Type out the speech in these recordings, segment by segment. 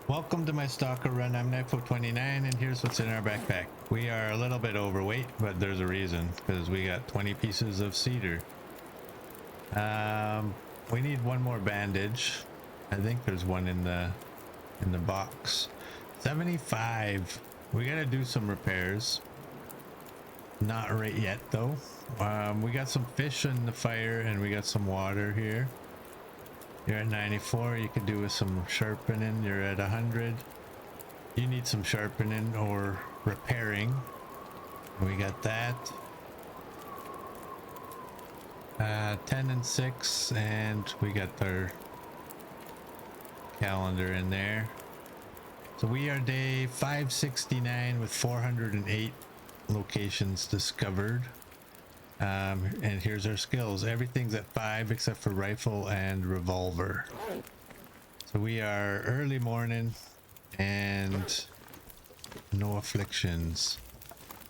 Welcome to my Stalker run. I'm E148 and here's what's in our backpack. We are a little bit overweight, but there's a reason, because we got 20 pieces of cedar. We need one more bandage. I think there's one in the box. 75. We gotta do some repairs. Not right yet though. We got some fish in the fire and we got some water here. You're at 94. You could do with some sharpening. You're at 100. You need some sharpening or repairing. We got that. 10 and 6, and we got our calendar in there. So we are day 569 with 408 locations discovered. And here's our skills. Everything's at 5 except for rifle and revolver. So we are early morning and no afflictions.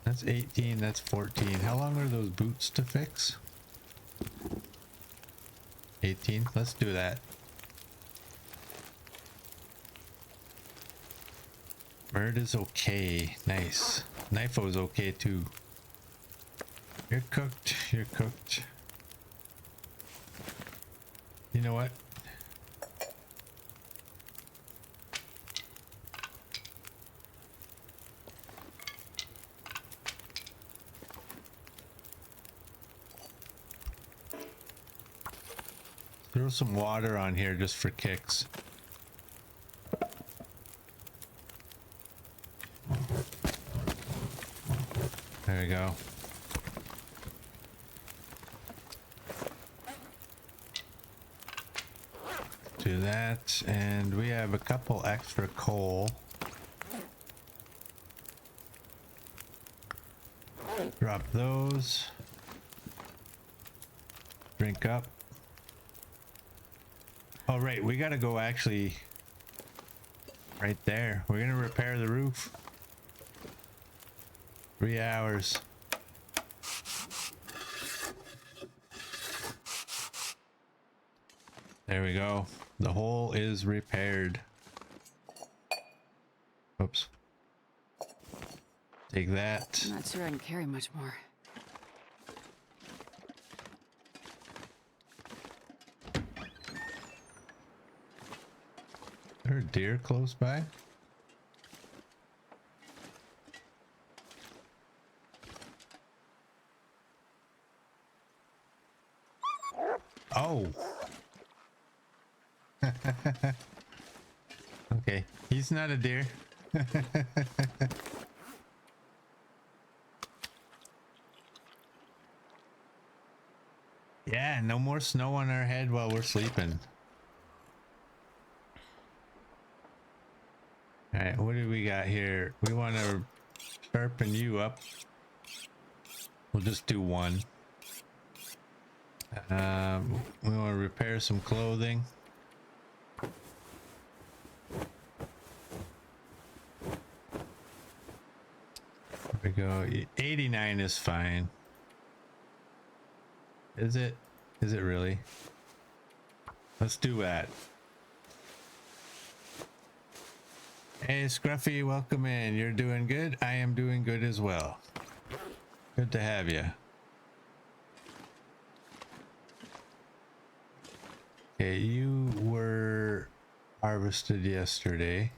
That's 18, that's 14. How long are those boots to fix? 18, let's do that. Bird is okay, nice. Knifo is okay too. You're cooked, you're cooked. You know what? Throw some water on here just for kicks. There we go. Do that, and we have a couple extra coal. Drop those. Drink up. Oh, right, we gotta go actually right there. We're gonna repair the roof. 3 hours. There we go. The hole is repaired. Oops. Take that. I'm not sure I can carry much more. Is there a deer close by? Oh. Okay, he's not a deer. Yeah, no more snow on our head while we're sleeping. All right, what do we got here? We want to sharpen you up. We'll just do one. We want to repair some clothing. There we go. 89 is fine. Is it? Is it really? Let's do that. Hey Scruffy, welcome in. You're doing good? I am doing good as well. Good to have you. Okay, you were harvested yesterday.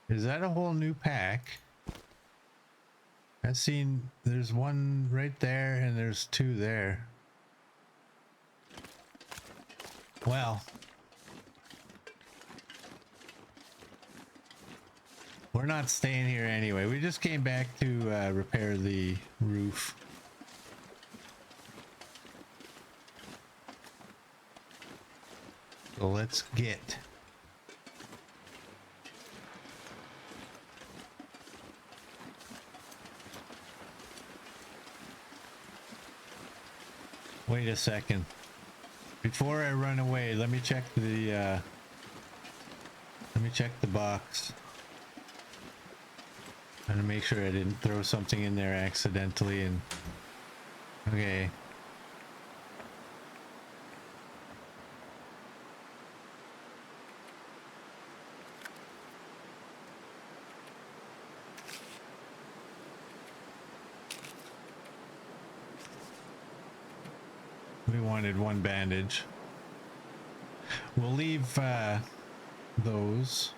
Is that a whole new pack? I've seen there's one right there and there's two there. Well, we're not staying here anyway. We just came back to repair the roof. So let's get. Wait a second. Before I run away, let me check the box. I'm gonna make sure I didn't throw something in there accidentally. And okay. We wanted one bandage. We'll leave those.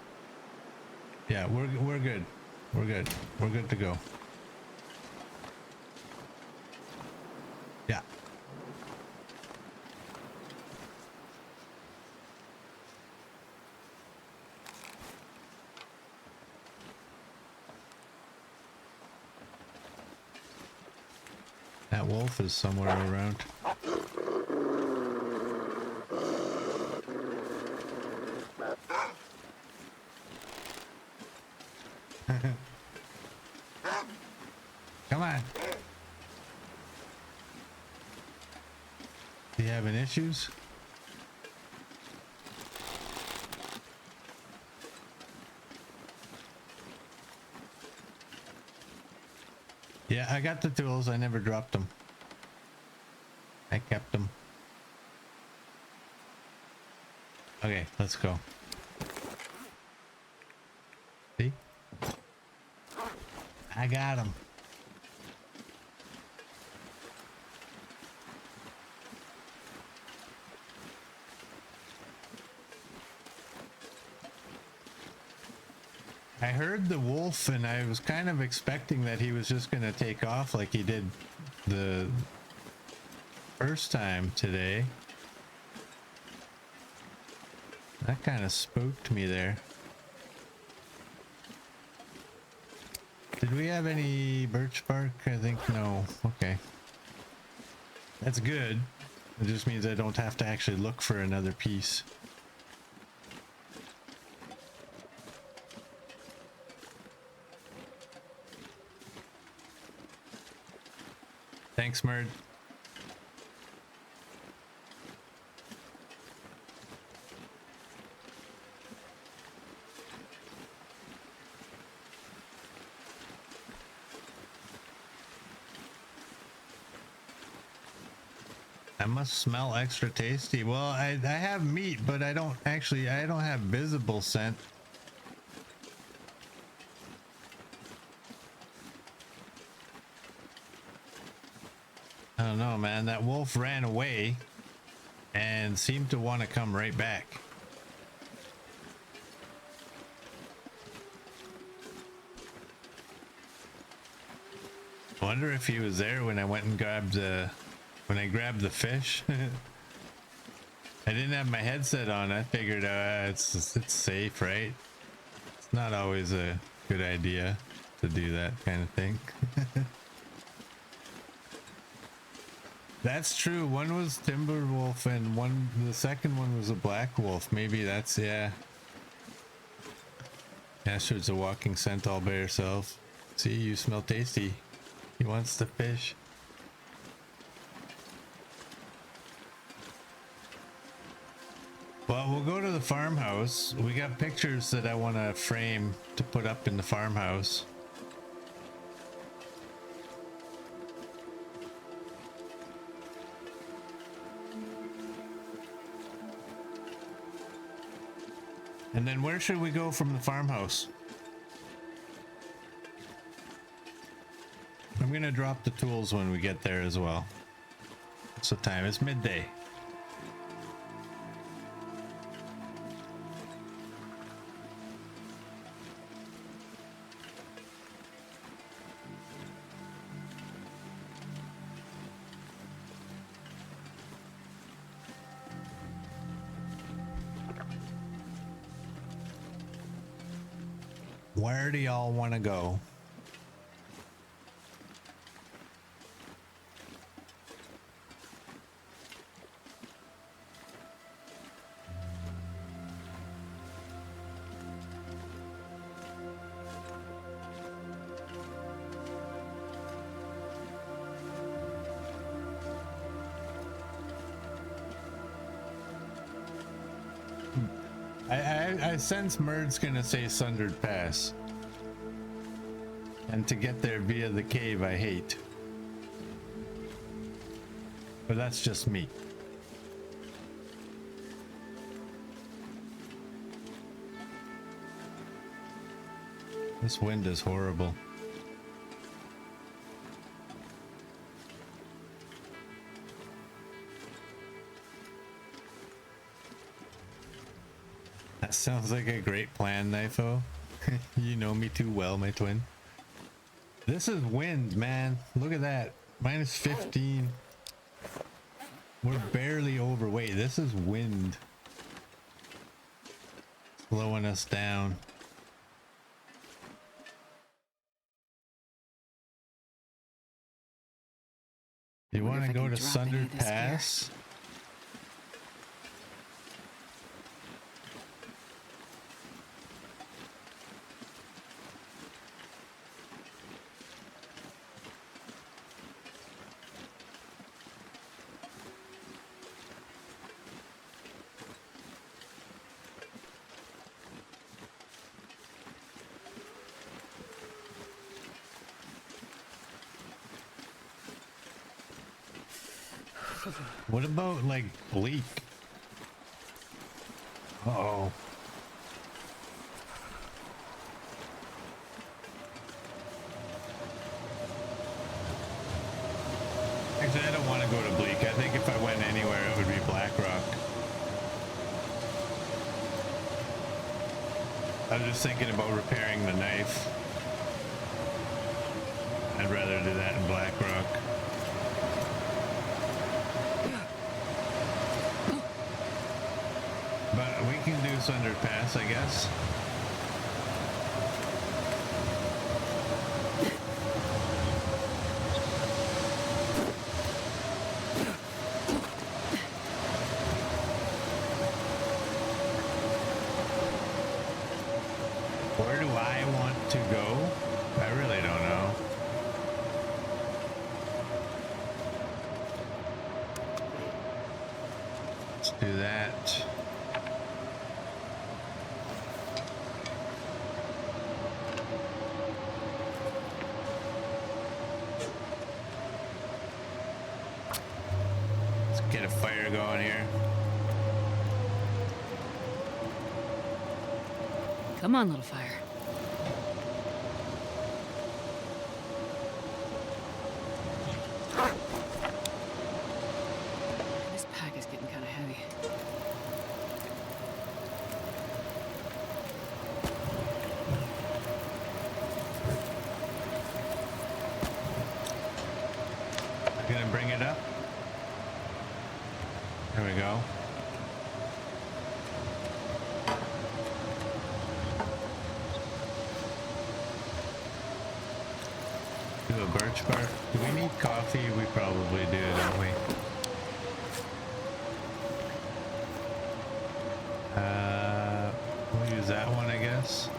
Yeah, we're good. We're good. We're good to go. Yeah. That wolf is somewhere around. Come on. You having issues? Yeah, I got the tools. I never dropped them. I kept them. Okay, let's go. See? I got him. I heard the wolf and I was kind of expecting that he was just going to take off like he did the first time today. That kind of spooked me there. Did we have any birch bark? I think no. Okay. That's good. It just means I don't have to actually look for another piece. Thanks, Merd. I must smell extra tasty. Well, I have meat, but I don't have visible scent. I don't know, man. That wolf ran away and seemed to want to come right back. I wonder if he was there when I went and grabbed when I grabbed the fish. I didn't have my headset on. I figured it's safe, right? It's not always a good idea to do that kind of thing. That's true. One was timber wolf and the second one was a black wolf. Maybe that's, yeah. Astrid's a walking scent all by herself. See, you smell tasty. He wants to fish. Well, we'll go to the farmhouse. We got pictures that I want to frame to put up in the farmhouse. And then where should we go from the farmhouse? I'm gonna drop the tools when we get there as well. What's the time? It's midday. Where do y'all want to go? I sense Murd's gonna say Sundered Pass. And to get there via the cave, I hate. But that's just me. This wind is horrible. That sounds like a great plan, Knifo. You know me too well, my twin. This is wind, man. Look at that. Minus 15. We're barely overweight. This is wind. Slowing us down. You want to go to Sundered Pass? What about like Bleak? Uh-oh. Actually, I don't want to go to Bleak. I think if I went anywhere, it would be Blackrock. I was just thinking about repairing the knife. I'd rather do that in Blackrock. But we can do Sundered Pass, I guess. Where do I want to go? I really don't know. Let's do that. Get a fire going here. Come on, little fire. This pack is getting kind of heavy. I'm gonna bring it up. There we go. Do a birch bark. Do we need coffee? We probably do, don't we? We'll use that one, I guess.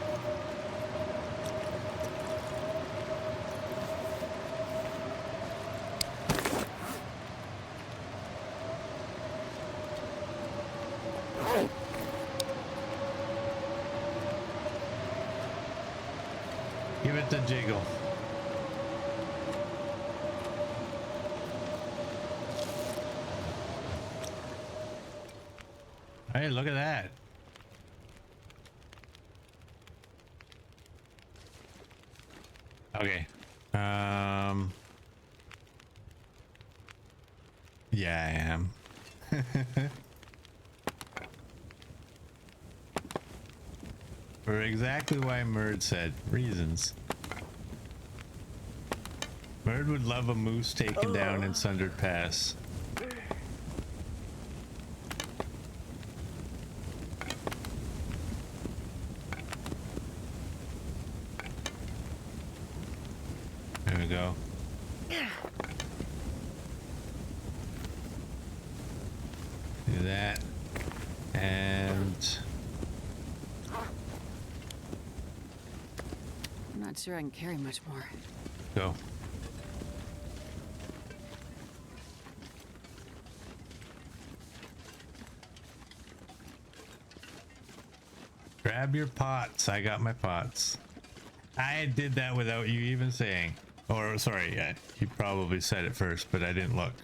Give it the jiggle. Hey, look at that. Okay. Yeah, I am. For exactly why Murd said. Reasons. Murd would love a moose taken down in Sundered Pass. There we go. Do that. And I'm not sure I can carry much more. go. Grab your pots. I got my pots. I did that without you even saying. Or, sorry, yeah, you probably said it first, but I didn't look.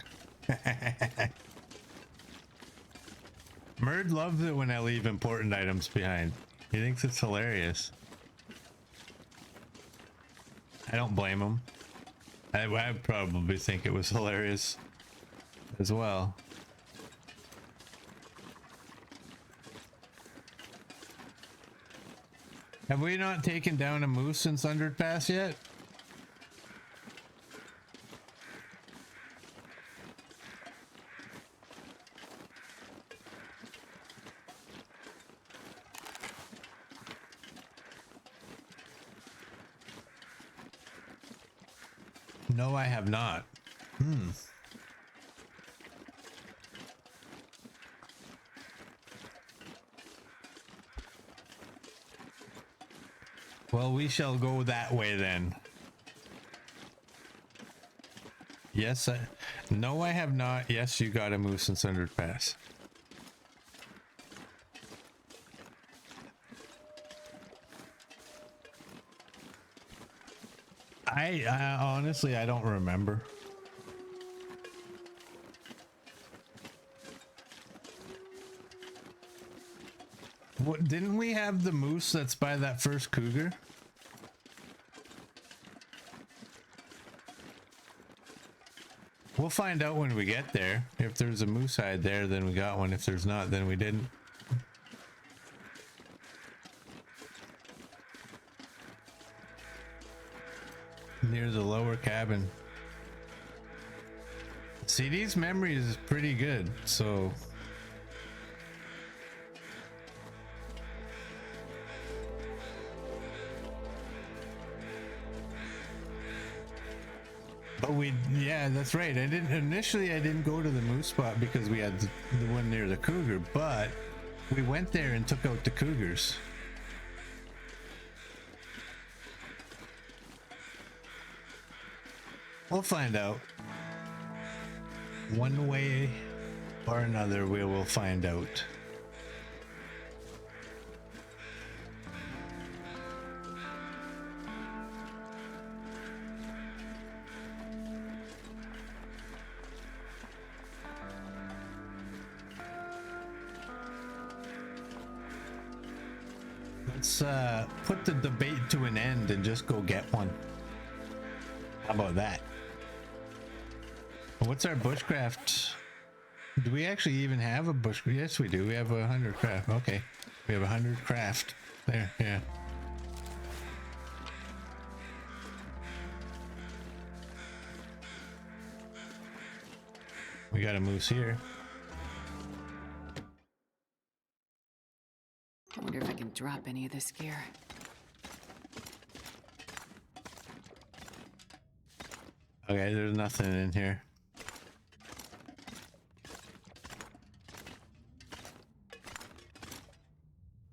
Merd loves it when I leave important items behind. He thinks it's hilarious. I don't blame him. I probably think it was hilarious as well. Have we not taken down a moose since Underpass yet? No, I have not. Well, we shall go that way then. Yes, no, I have not. Yes, you got a moose since Underpass. I honestly, I don't remember. What, didn't we have the moose that's by that first cougar? We'll find out when we get there. If there's a moose hide there, then we got one. If there's not, then we didn't. Near the lower cabin. See, these memories is pretty good, so... But we, yeah, that's right. I didn't go to the moose spot because we had the one near the cougar, but we went there and took out the cougars. We'll find out. One way or another, we will find out. Let's put the debate to an end and just go get one. How about that? What's our bushcraft? Do we actually even have a bush? Yes, we do. We have 100 craft. Okay, we have 100 craft there. Yeah. We got a moose here. I wonder if I can drop any of this gear. Okay, there's nothing in here.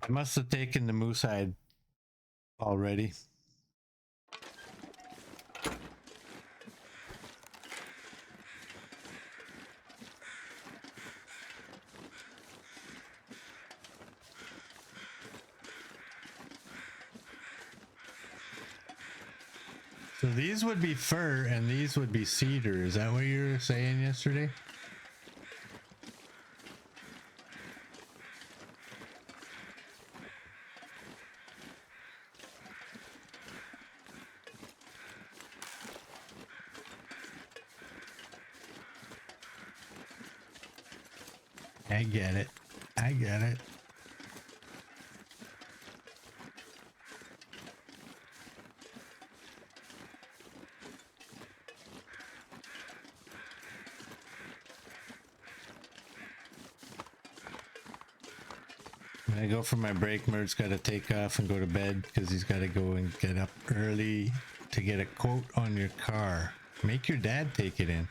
I must have taken the moose hide already. So these would be fir and these would be cedar. Is that what you were saying yesterday? I get it. I get it. When I go for my break, Merd's got to take off and go to bed because he's got to go and get up early to get a quote on your car. Make your dad take it in.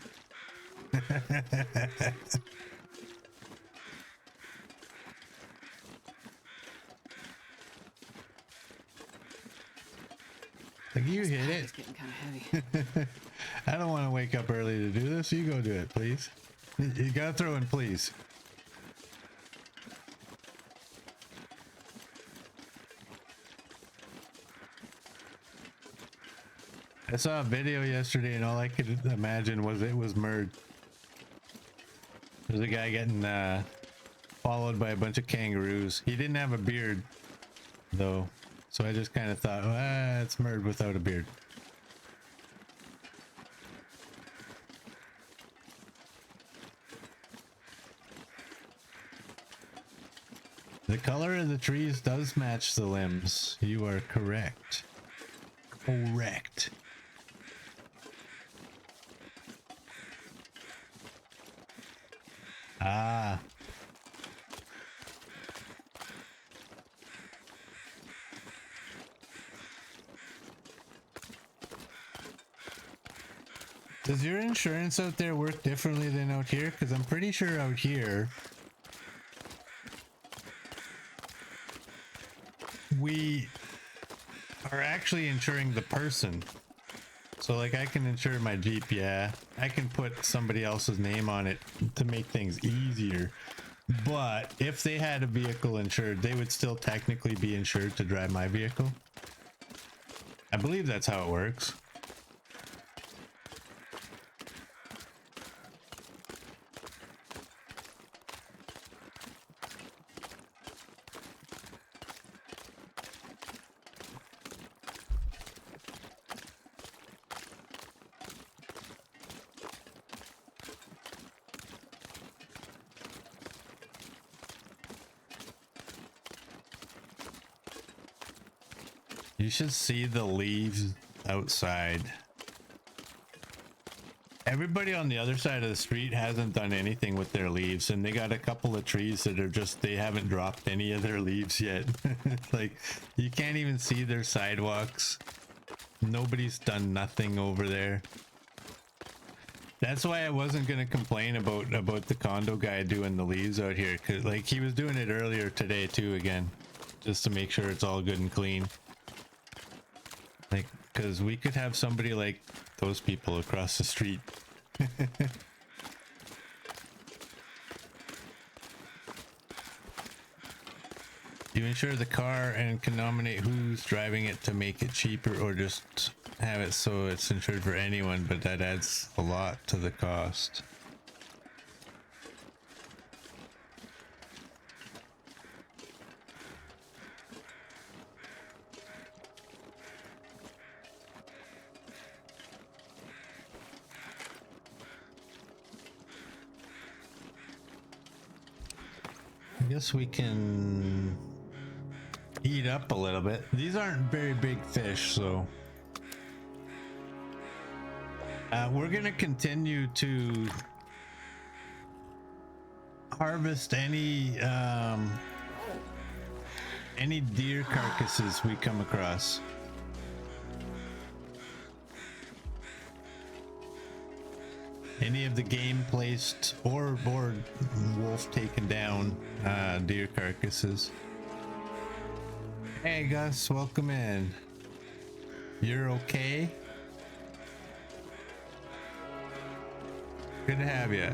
Like, you This hit pack it. is getting kind of heavy. I don't want to wake up early to do this. You go do it, please. You gotta throw in please. I saw a video yesterday and all I could imagine was it was Murd. There's a guy getting followed by a bunch of kangaroos. He didn't have a beard though, so I just kind of thought, it's Murd without a beard. The color of the trees does match the limbs. You are correct. Correct. Ah. Does your insurance out there work differently than out here? Because I'm pretty sure out here we are actually insuring the person. So like I can insure my Jeep, yeah. I can put somebody else's name on it to make things easier. But if they had a vehicle insured, they would still technically be insured to drive my vehicle. I believe that's how it works. You should see the leaves outside. Everybody on the other side of the street hasn't done anything with their leaves, and they got a couple of trees that are just, they haven't dropped any of their leaves yet. Like, you can't even see their sidewalks. Nobody's done nothing over there. That's why I wasn't gonna complain about the condo guy doing the leaves out here, cause like he was doing it earlier today too, again, just to make sure it's all good and clean. Like, because we could have somebody like those people across the street. You insure the car and can nominate who's driving it to make it cheaper, or just have it so it's insured for anyone, but that adds a lot to the cost. I guess we can eat up a little bit. These aren't very big fish, so we're gonna continue to harvest any deer carcasses we come across. Any of the game placed or wolf taken down deer carcasses. Hey Gus, welcome in. You're okay? Good to have you.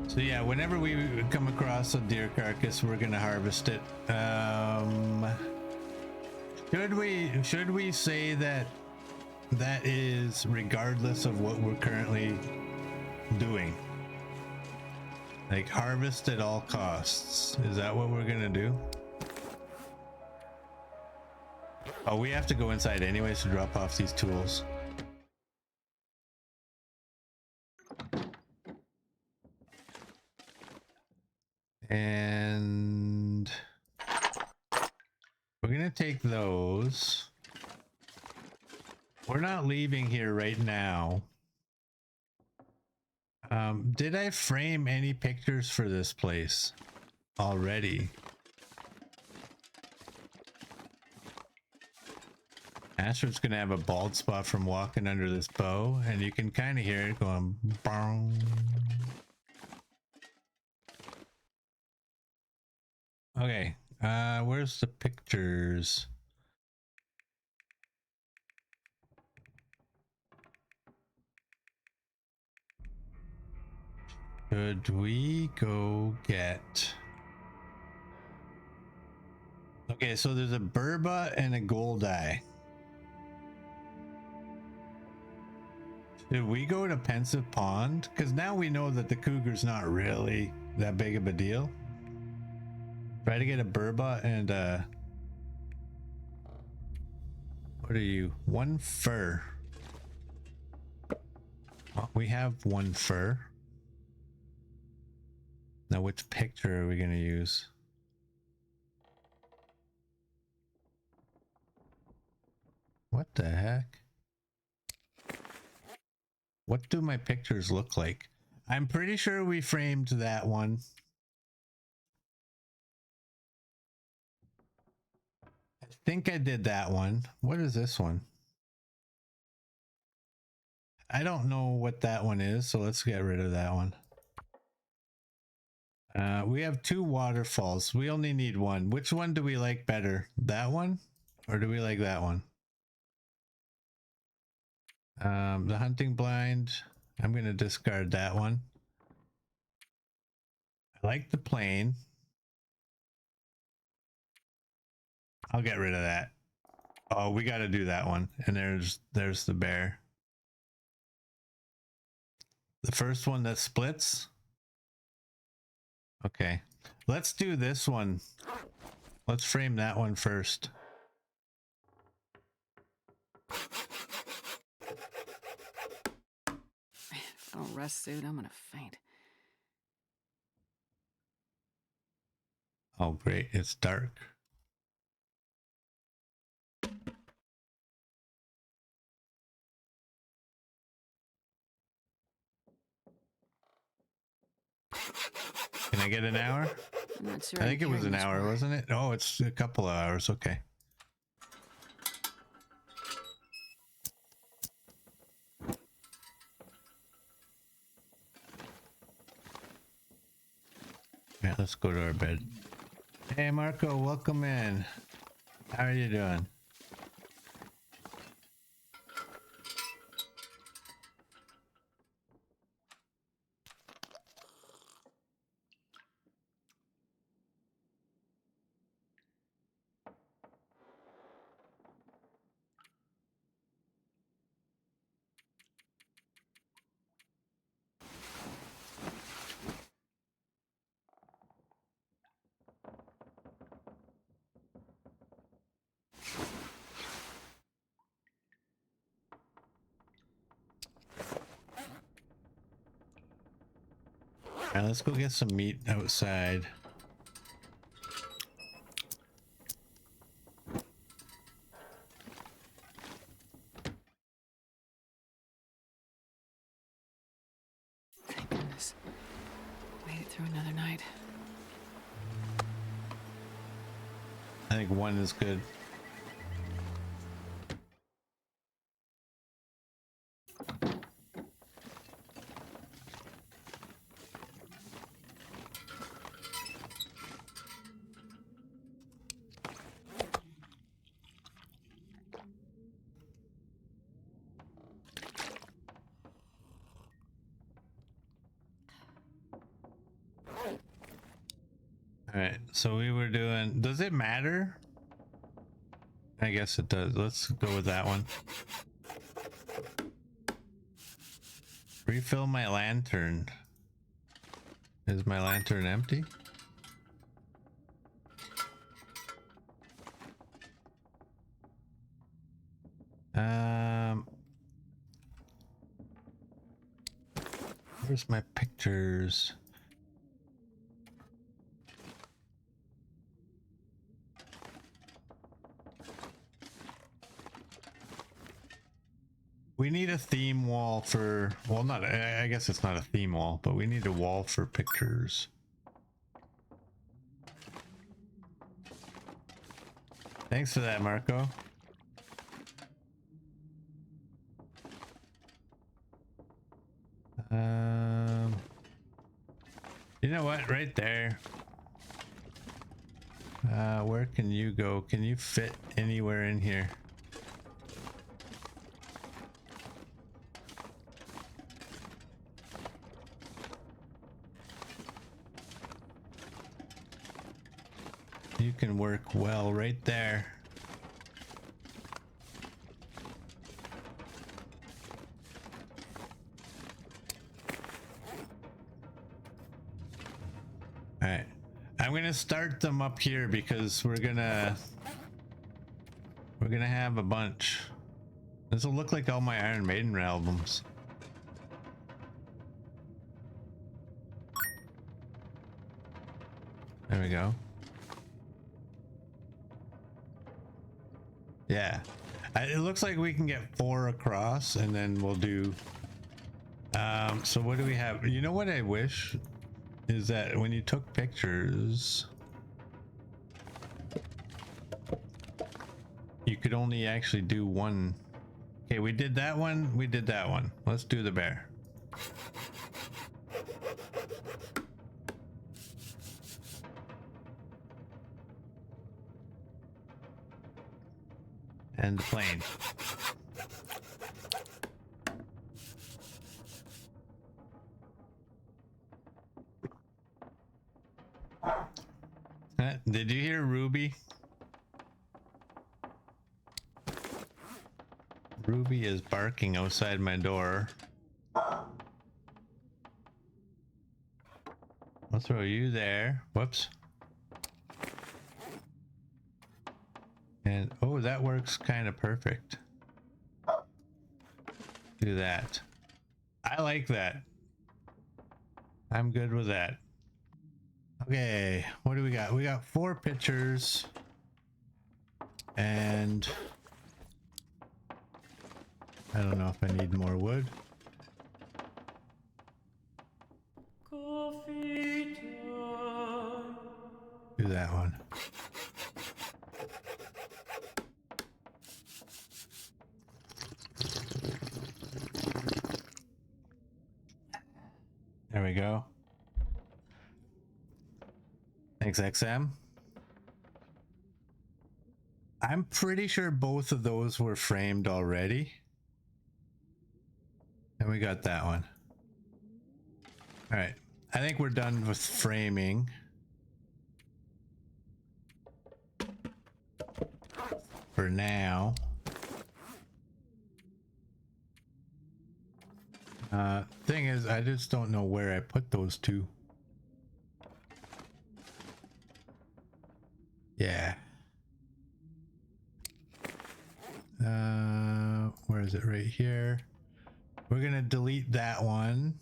So yeah, whenever we come across a deer carcass, we're gonna harvest it. Should we say that is regardless of what we're currently doing? Like, harvest at all costs. Is that what we're gonna do? Oh, we have to go inside anyways to drop off these tools. And we're gonna take those. We're not leaving here right now. Did I frame any pictures for this place already? Astrid's gonna have a bald spot from walking under this bow, and you can kind of hear it going bong. Okay, where's the pictures? Should we go get... Okay, so there's a Burba and a Gold Eye. Should we go to Pensive Pond? Because now we know that the cougar's not really that big of a deal. Try to get a Burba and what are you? One fur. Oh, we have one fur. Now which picture are we gonna use? What the heck? What do my pictures look like? I'm pretty sure we framed that one. I think I did that one. What is this one? I don't know what that one is, so let's get rid of that one. We have two waterfalls. We only need one. Which one do we like better? That one? Or do we like that one? The hunting blind. I'm going to discard that one. I like the plane. I'll get rid of that. Oh, we got to do that one. And there's the bear. The first one that splits. Okay. Let's do this one. Let's frame that one first. If I don't rest suit, I'm gonna faint. Oh, great. It's dark. Can I get an hour? I'm not sure. I think it was an hour, more. wasn't it? Oh, it's a couple of hours. Okay. Yeah, let's go to our bed. Hey, Marco, welcome in. How are you doing? All right, let's go get some meat outside. Thank goodness. Made it through another night. I think one is good. All right, so we were doing, does it matter? I guess it does. Let's go with that one. Refill my lantern. Is my lantern empty? Where's my pictures? We need a theme wall for, well, not, I guess it's not a theme wall, but we need a wall for pictures. Thanks for that, Marco. You know what? Right there. Where can you go? Can you fit anywhere in here? You can work well right there. All right, I'm gonna start them up here because we're gonna have a bunch. This will look like all my Iron Maiden albums. There we go. Yeah, it looks like we can get 4 across, and then we'll do. So what do we have? You know what I wish is that when you took pictures, you could only actually do one. Okay, we did that one. We did that one. Let's do the bear. And the plane. Did you hear Ruby? Ruby is barking outside my door. I'll throw you there. Whoops. And oh, that works kind of perfect. Do that. I like that. I'm good with that. Okay, what do we got? We got 4 pictures. And I don't know if I need more wood. Coffee time. Do that one. There we go. Thanks, XM. I'm pretty sure both of those were framed already. And we got that one. All right. I think we're done with framing. For now. Thing is, I just don't know where I put those 2. Yeah. Where is it? Right here. We're gonna delete that one.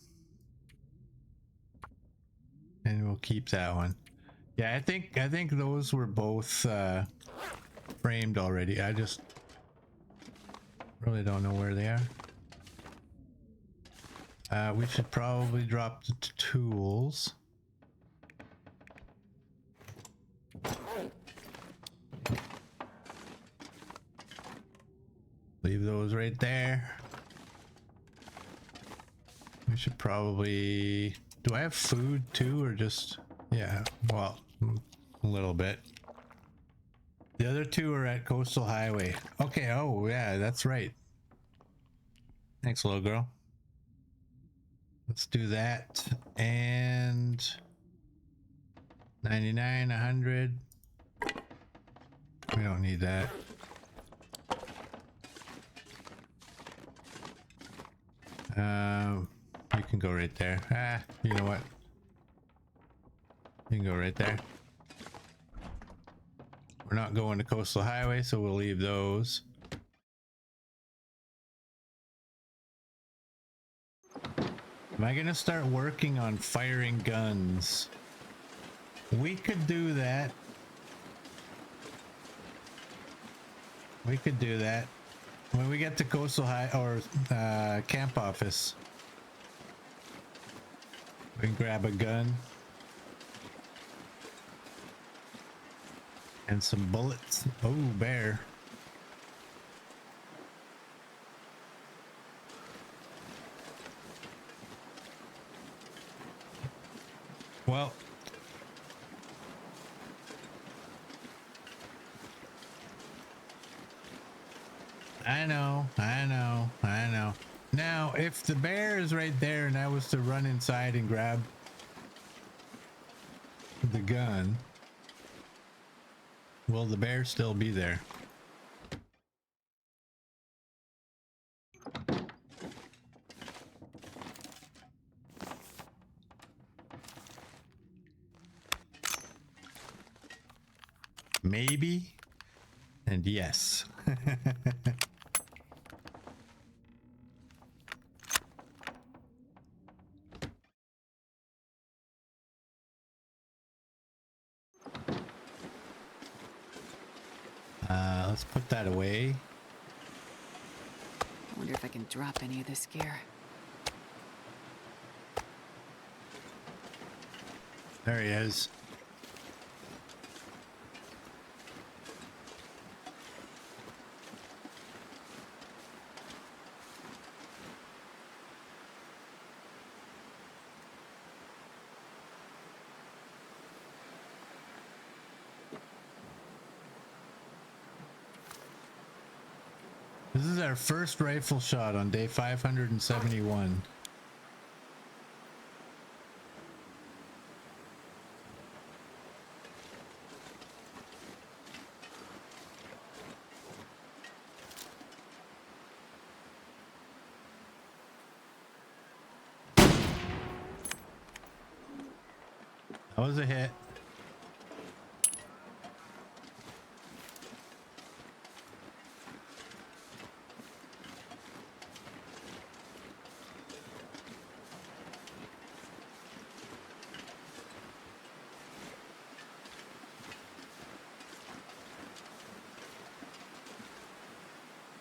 And we'll keep that one. Yeah, I think those were both framed already. I just really don't know where they are. We should probably drop the tools. Leave those right there. We should probably... Do I have food too, or just... Yeah, well, a little bit. The other 2 are at Coastal Highway. Okay, oh yeah, that's right. Thanks, little girl. Let's do that. And 99, 100. We don't need that. You can go right there. Ah, you know what? You can go right there. We're not going to Coastal Highway, so we'll leave those. Am I gonna start working on firing guns? We could do that. We could do that. When we get to Coastal High or camp office, we can grab a gun and some bullets. Oh, bear. Well, I know. Now, if the bear is right there and I was to run inside and grab the gun, Will the bear still be there? Maybe and yes. Let's put that away. I wonder if I can drop any of this gear. There he is. This is our first rifle shot on day 571. That was a hit.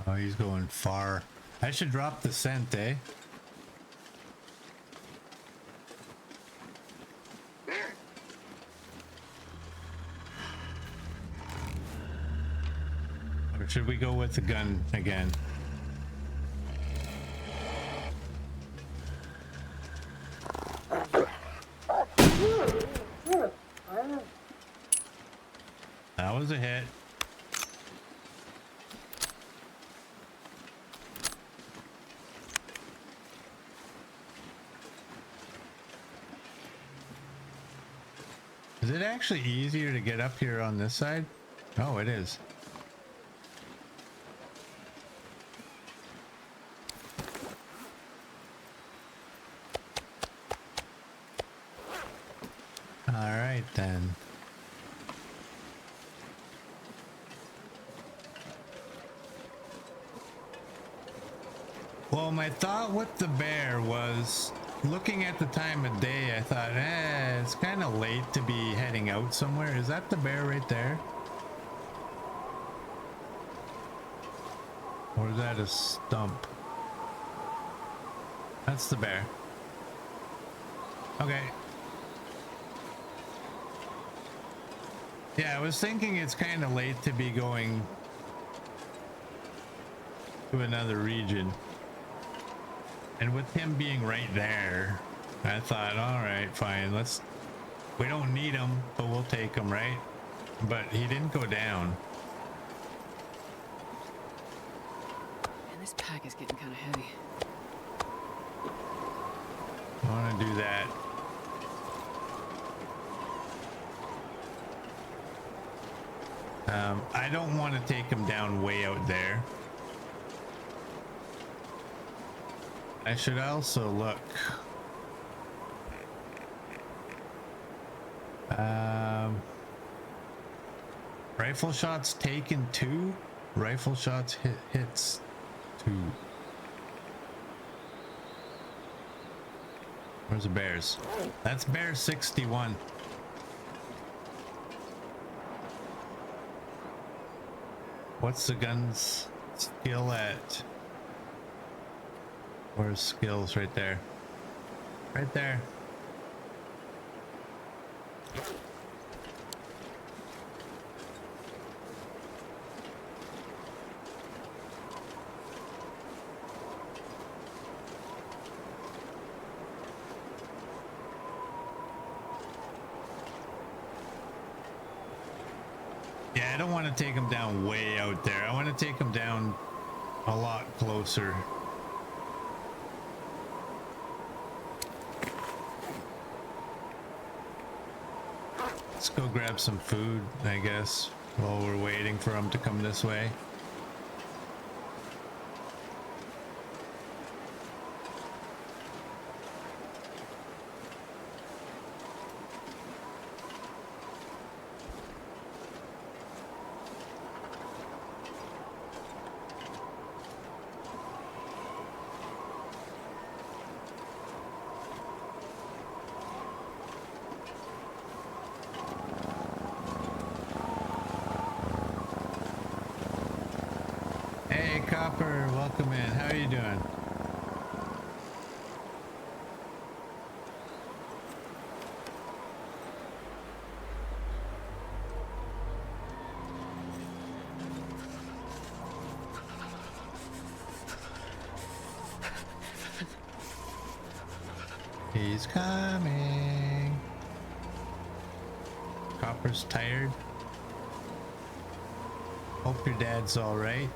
Oh, he's going far. I should drop the scent, eh? Or should we go with the gun again? That was a hit. Is it actually easier to get up here on this side? Oh, it is. All right then. Well, my thought with the bear was, looking at the time of day, I thought, it's kind of late to be heading out somewhere. Is that the bear right there? Or is that a stump? That's the bear. Okay. Yeah, I was thinking it's kind of late to be going to another region. And with him being right there, I thought, all right, fine, we don't need him, but we'll take him, right? But he didn't go down. And this pack is getting kind of heavy. I want to do that. I don't want to take him down way out there. I should also look. Rifle shots taken 2. Rifle shots hits 2. Where's the bears? That's bear 61. What's the gun's skill at? Where's skills? Right there. Right there. Yeah, I don't want to take him down way out there. I want to take him down a lot closer. Let's go grab some food, I guess. While we're waiting for him to come this way. Hey, Copper, welcome in. How are you doing? He's coming. Copper's tired. Hope your dad's all right.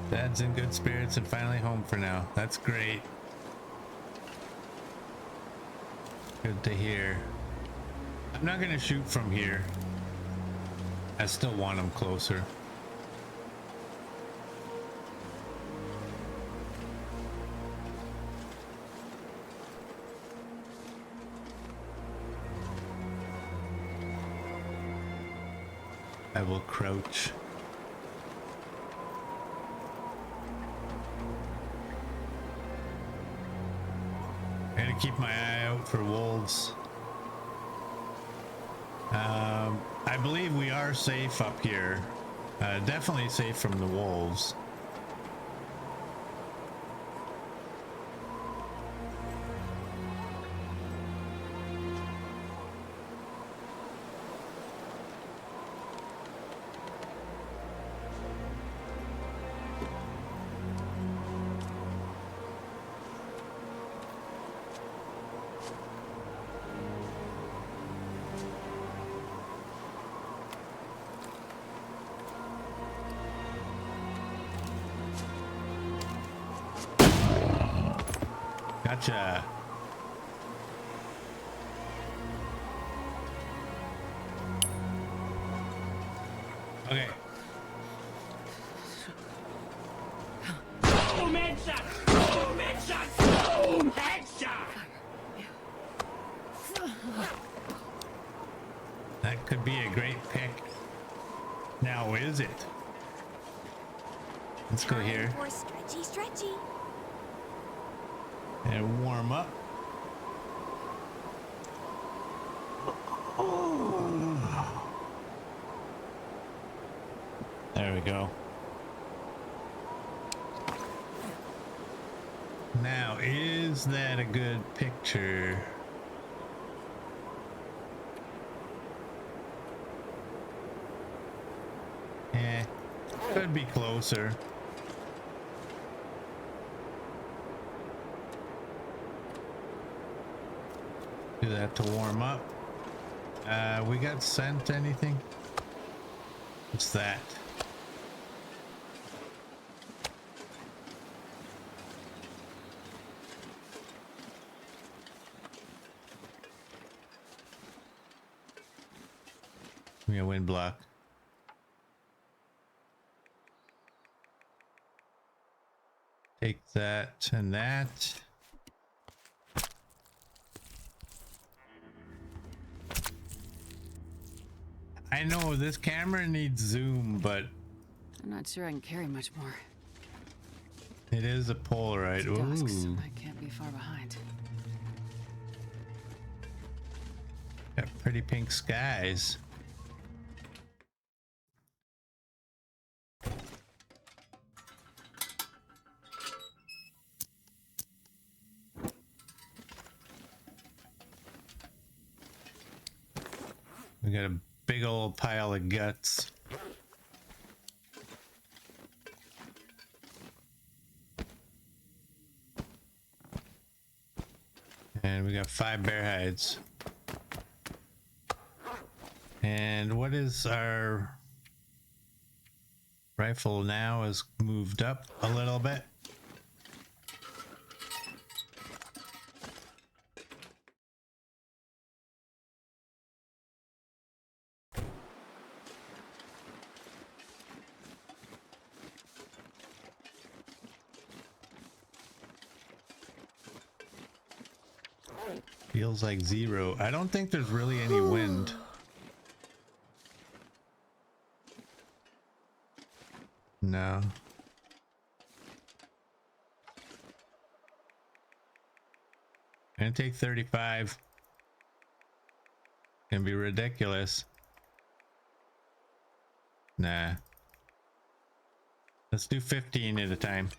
Dad's in good spirits and finally home for now. That's great. Good to hear. I'm not gonna shoot from here. I still want him closer. I will crouch. I gotta keep my eye out for wolves. I believe we are safe up here. Definitely safe from the wolves. Gotcha. Okay. Boom headshot! Boom headshot! Boom headshot! That could be a great pick. Now, is it? Let's go here For stretchy, stretchy. and warm up. There we go. Now, is that a good picture? Eh, could be closer. Do that to warm up. We got scent anything? What's that? Give me a wind block. Take that and that. I know this camera needs zoom, but I'm not sure I can carry much more. it is a Polaroid. Dusk, so Ooh, I can't be far behind. got pretty pink skies. We got a big old pile of guts. And we got 5 bear hides. And what is our rifle now? Is moved up a little bit. Feels like 0. I don't think there's really any wind. No. Gonna take 35. Can be ridiculous. Nah. Let's do 15 at a time.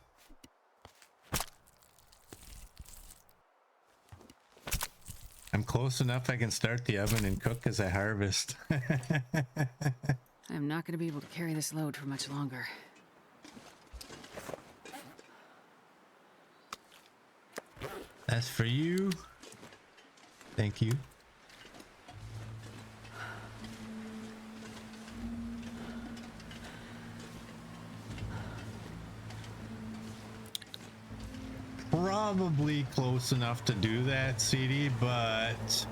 I'm close enough I can start the oven and cook as I harvest. I'm not going to be able to carry this load for much longer. That's for you. Thank you. Probably close enough to do that, CD, but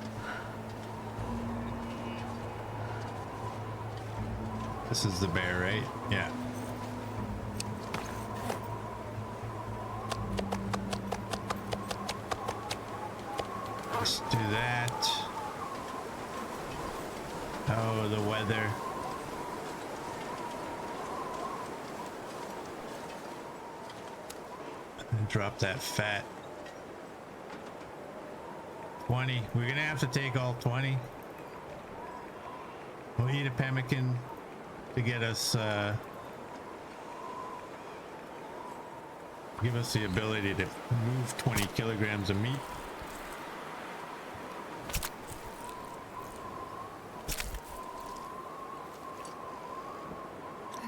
this is the bear, right? Yeah. Let's do that. Oh, the weather. Drop that fat. 20. We're gonna have to take all 20. We'll eat a pemmican to get us give us the ability to move 20 kilograms of meat.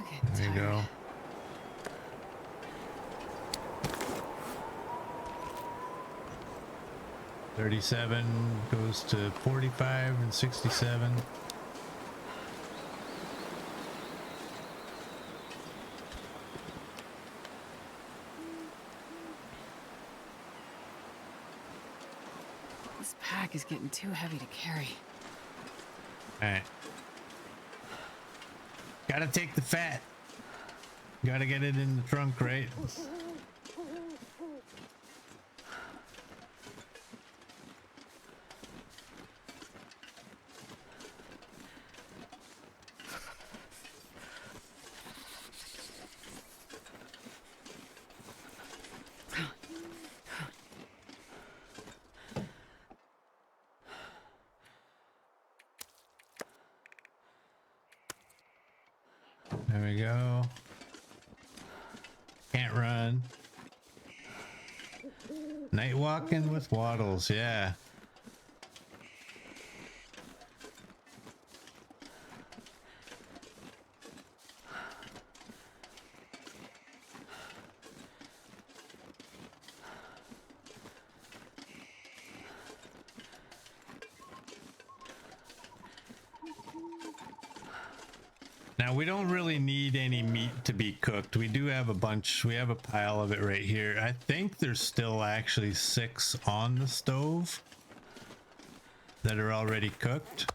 Okay, There you go. $37 goes to 45 and 67. This pack is getting too heavy to carry. All right. Gotta take the fat. Gotta get it in the trunk, right? There we go. Can't run. Night walking with waddles, yeah. Now we don't really need any meat to be cooked. We do have a bunch. We have a pile of it right here. I think there's still actually 6 on the stove that are already cooked.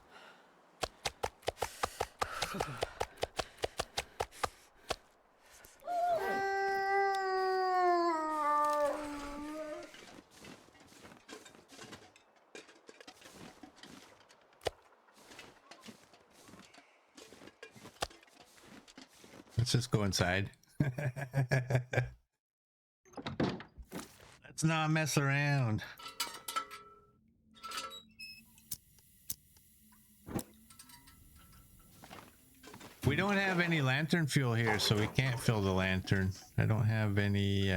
Let's just go inside. Let's not mess around. We don't have any lantern fuel here, so we can't fill the lantern. I don't have any,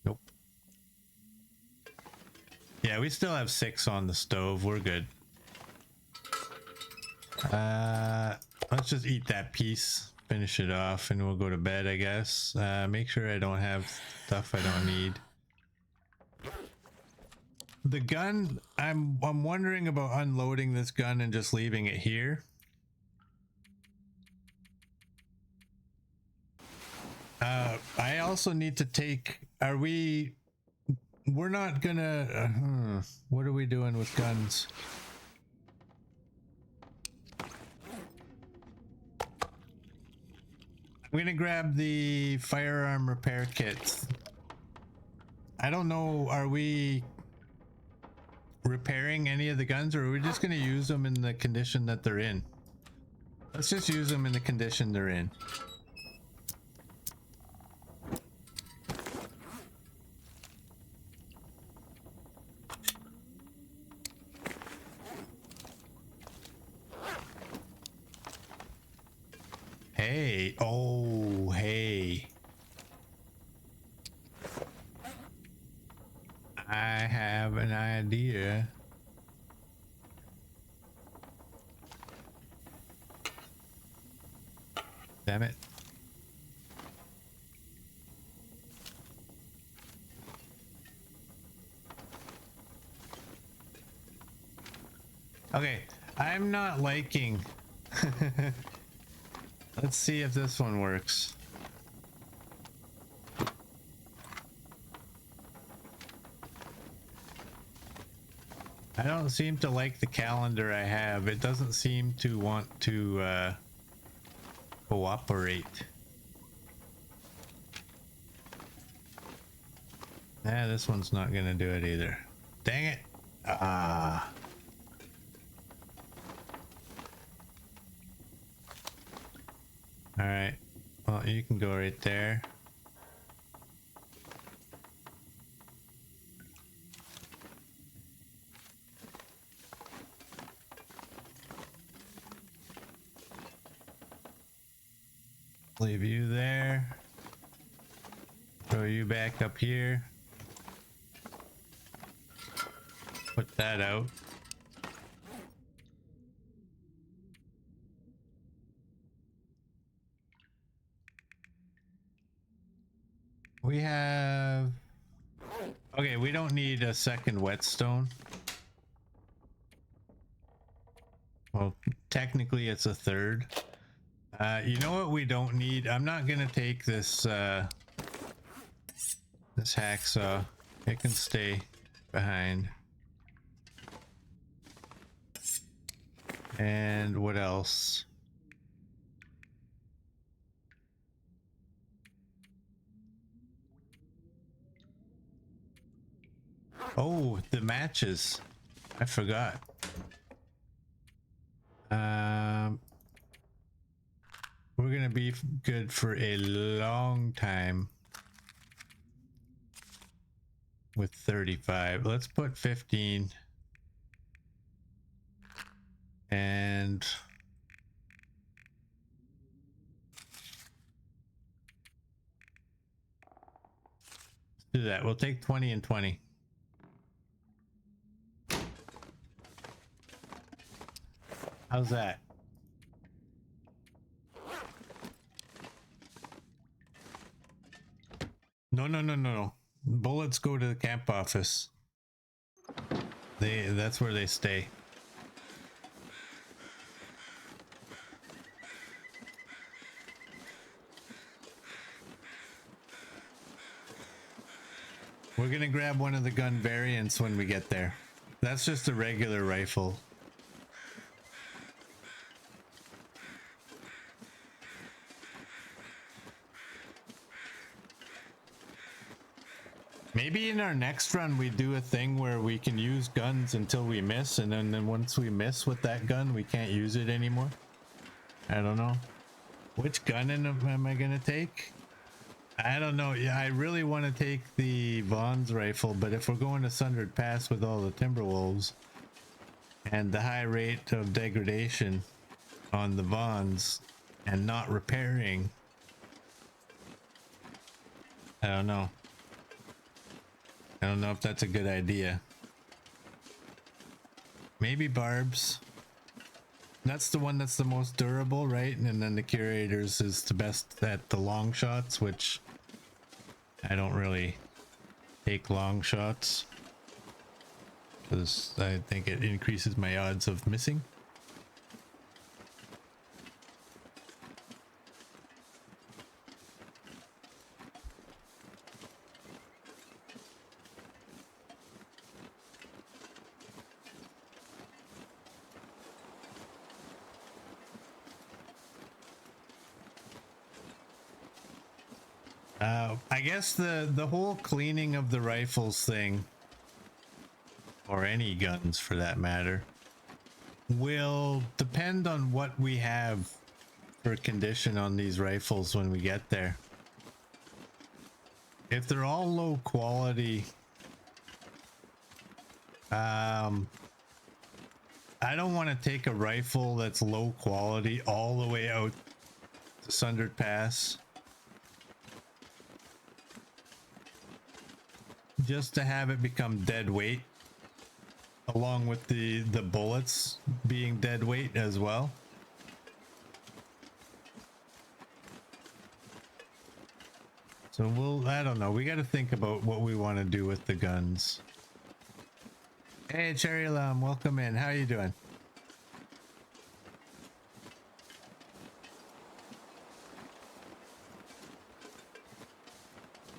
nope. Yeah, we still have 6 on the stove. We're good. Let's just eat that piece, finish it off, and we'll go to bed, I guess. Make sure I don't have stuff I don't need. The gun, I'm wondering about unloading this gun and just leaving it here. I also need to take, we're not gonna, what are we doing with guns? I'm gonna grab the firearm repair kits. I don't know, are we repairing any of the guns, or are we just gonna use them in the condition that they're in? Let's just use them in the condition they're in. Hey, oh, hey. I have an idea. Damn it. Okay, I'm not liking. Let's see if this one works. I don't seem to like the calendar I have. It doesn't seem to want to cooperate. Nah, this one's not gonna do it either. Dang it. Ah. All right. Well, you can go right there. Leave you there. Throw you back up here. Put that out. We have... Okay, we don't need a second whetstone. Well, technically it's a third. You know what we don't need? I'm not gonna take this this hacksaw. It can stay behind. And what else? Oh, the matches. I forgot. We're gonna be good for a long time with 35. Let's put 15. And let's do that. We'll take 20 and 20. How's that? No, no, no, no, no. Bullets go to the camp office. That's where they stay. We're gonna grab one of the gun variants when we get there. That's just a regular rifle. Maybe in our next run we do a thing where we can use guns until we miss, and then once we miss with that gun we can't use it anymore. I don't know. Which gun am I gonna take? I don't know. Yeah, I really want to take the Vaughn's rifle, but if we're going to Sundered Pass with all the Timberwolves and the high rate of degradation on the Vaughn's and not repairing, I don't know. I don't know if that's a good idea. Maybe Barb's. That's the one that's the most durable, right? And then the curators is the best at the long shots, which I don't really take long shots because I think it increases my odds of missing. I guess the whole cleaning of the rifles thing, or any guns for that matter, will depend on what we have for condition on these rifles when we get there. If they're all low quality, I don't want to take a rifle that's low quality all the way out to Sundered Pass just to have it become dead weight, along with the bullets being dead weight as well. So I don't know, we got to think about what we want to do with the guns. Hey Cherry Lamb, welcome in. How you doing?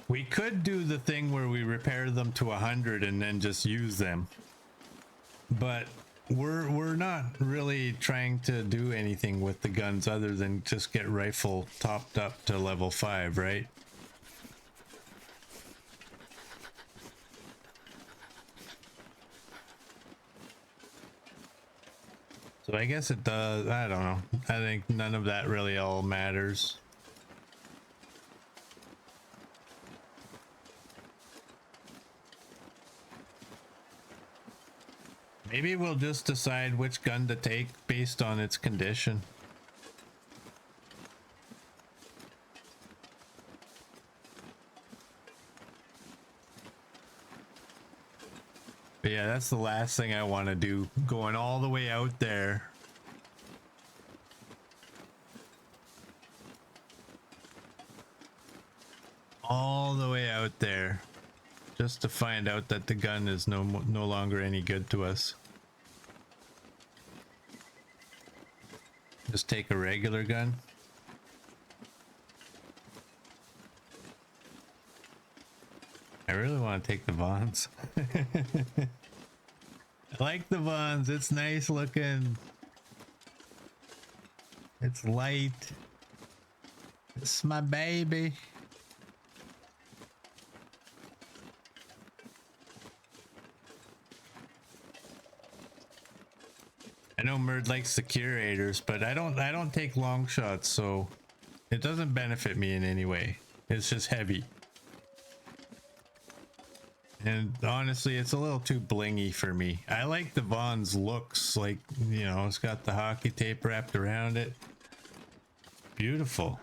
We could do the thing where we repair them to 100 and then just use them, but we're not really trying to do anything with the guns other than just get rifle topped up to level 5, right? So I guess it does. I don't know. I think none of that really all matters. Maybe we'll just decide which gun to take based on its condition. But yeah, that's the last thing I want to do, going all the way out there. All the way out there just to find out that the gun is no longer any good to us. Just take a regular gun. I really want to take the Vons. I like the Vons. It's nice looking. It's light. It's my baby. I know Merd likes the curators, but I don't take long shots, so it doesn't benefit me in any way. It's just heavy. And honestly, it's a little too blingy for me. I like the Von's looks, like, you know, it's got the hockey tape wrapped around it. Beautiful.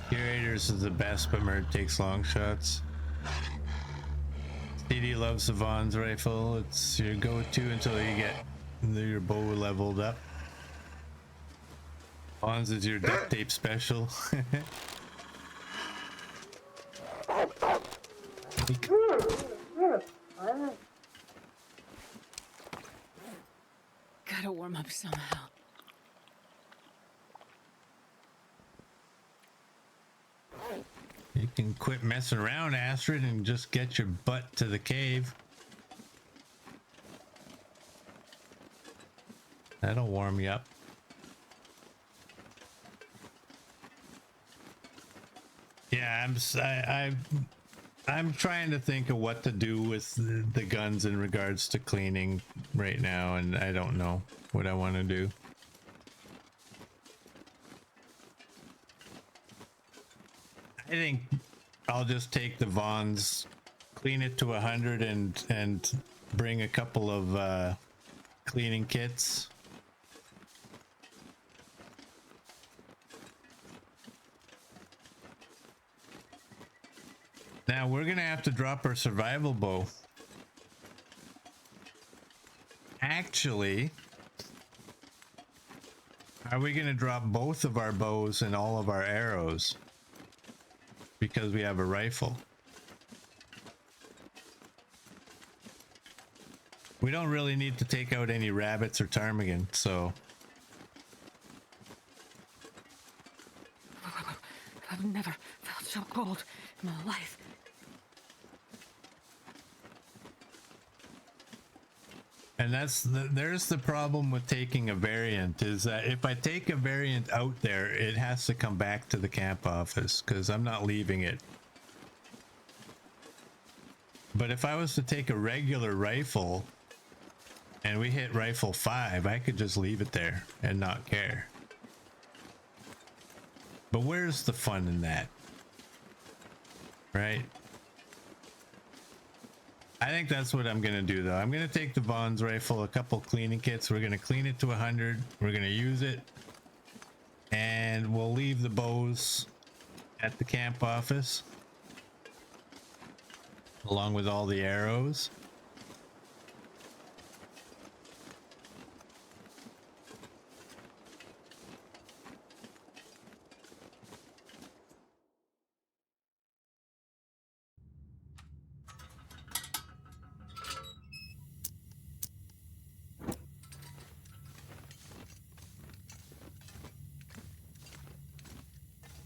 Curators is the best, but Merd takes long shots. CD loves the Von's rifle. It's your go-to until you get your bow leveled up. Von's is your duct tape special. Gotta warm up somehow. You can quit messing around, Astrid, and just get your butt to the cave. That'll warm you up. Yeah, I'm trying to think of what to do with the guns in regards to cleaning right now, and I don't know what I want to do. I think I'll just take the Vons, clean it to 100, and bring a couple of cleaning kits. Now we're gonna have to drop our survival bow. Actually, are we gonna drop both of our bows and all of our arrows? Because we have a rifle. We don't really need to take out any rabbits or ptarmigan, so. I've never felt so cold in my life. And there's the problem with taking a variant, is that if I take a variant out there, it has to come back to the camp office because I'm not leaving it. But if I was to take a regular rifle and we hit rifle 5, I could just leave it there and not care. But where's the fun in that? Right? I think that's what I'm gonna do though. I'm gonna take the Vons rifle, a couple cleaning kits. We're gonna clean it to 100. We're gonna use it, and we'll leave the bows at the camp office, along with all the arrows.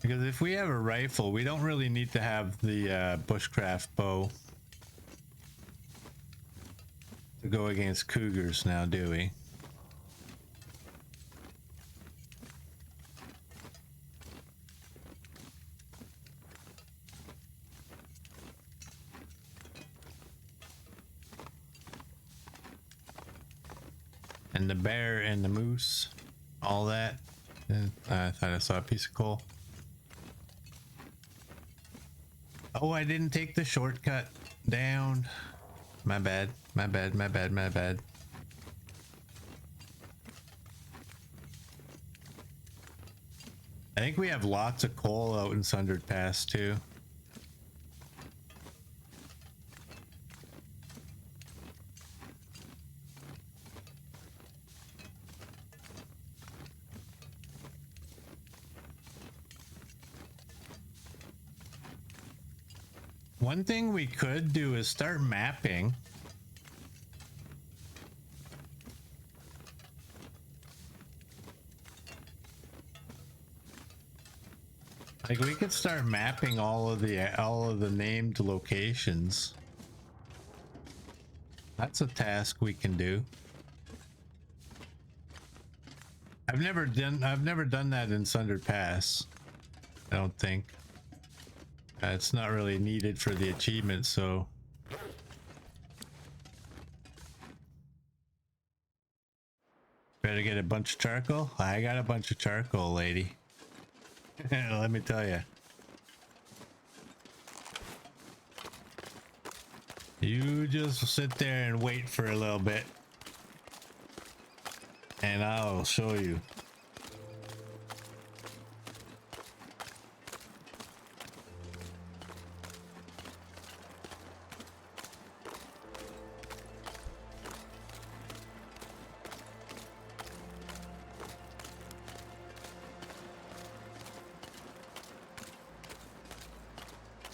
Because if we have a rifle, we don't really need to have the bushcraft bow to go against cougars now, do we? And the bear and the moose, all that. I thought I saw a piece of coal. Oh, I didn't take the shortcut down. My bad, my bad, my bad, my bad. I think we have lots of coal out in Sundered Pass too. One thing we could do is start mapping. Like we could start mapping all of the named locations. That's a task we can do. I've never done that in Sundered Pass. I don't think. It's not really needed for the achievement, so. Better get a bunch of charcoal. I got a bunch of charcoal, lady. Let me tell you. You just sit there and wait for a little bit, and I'll show you.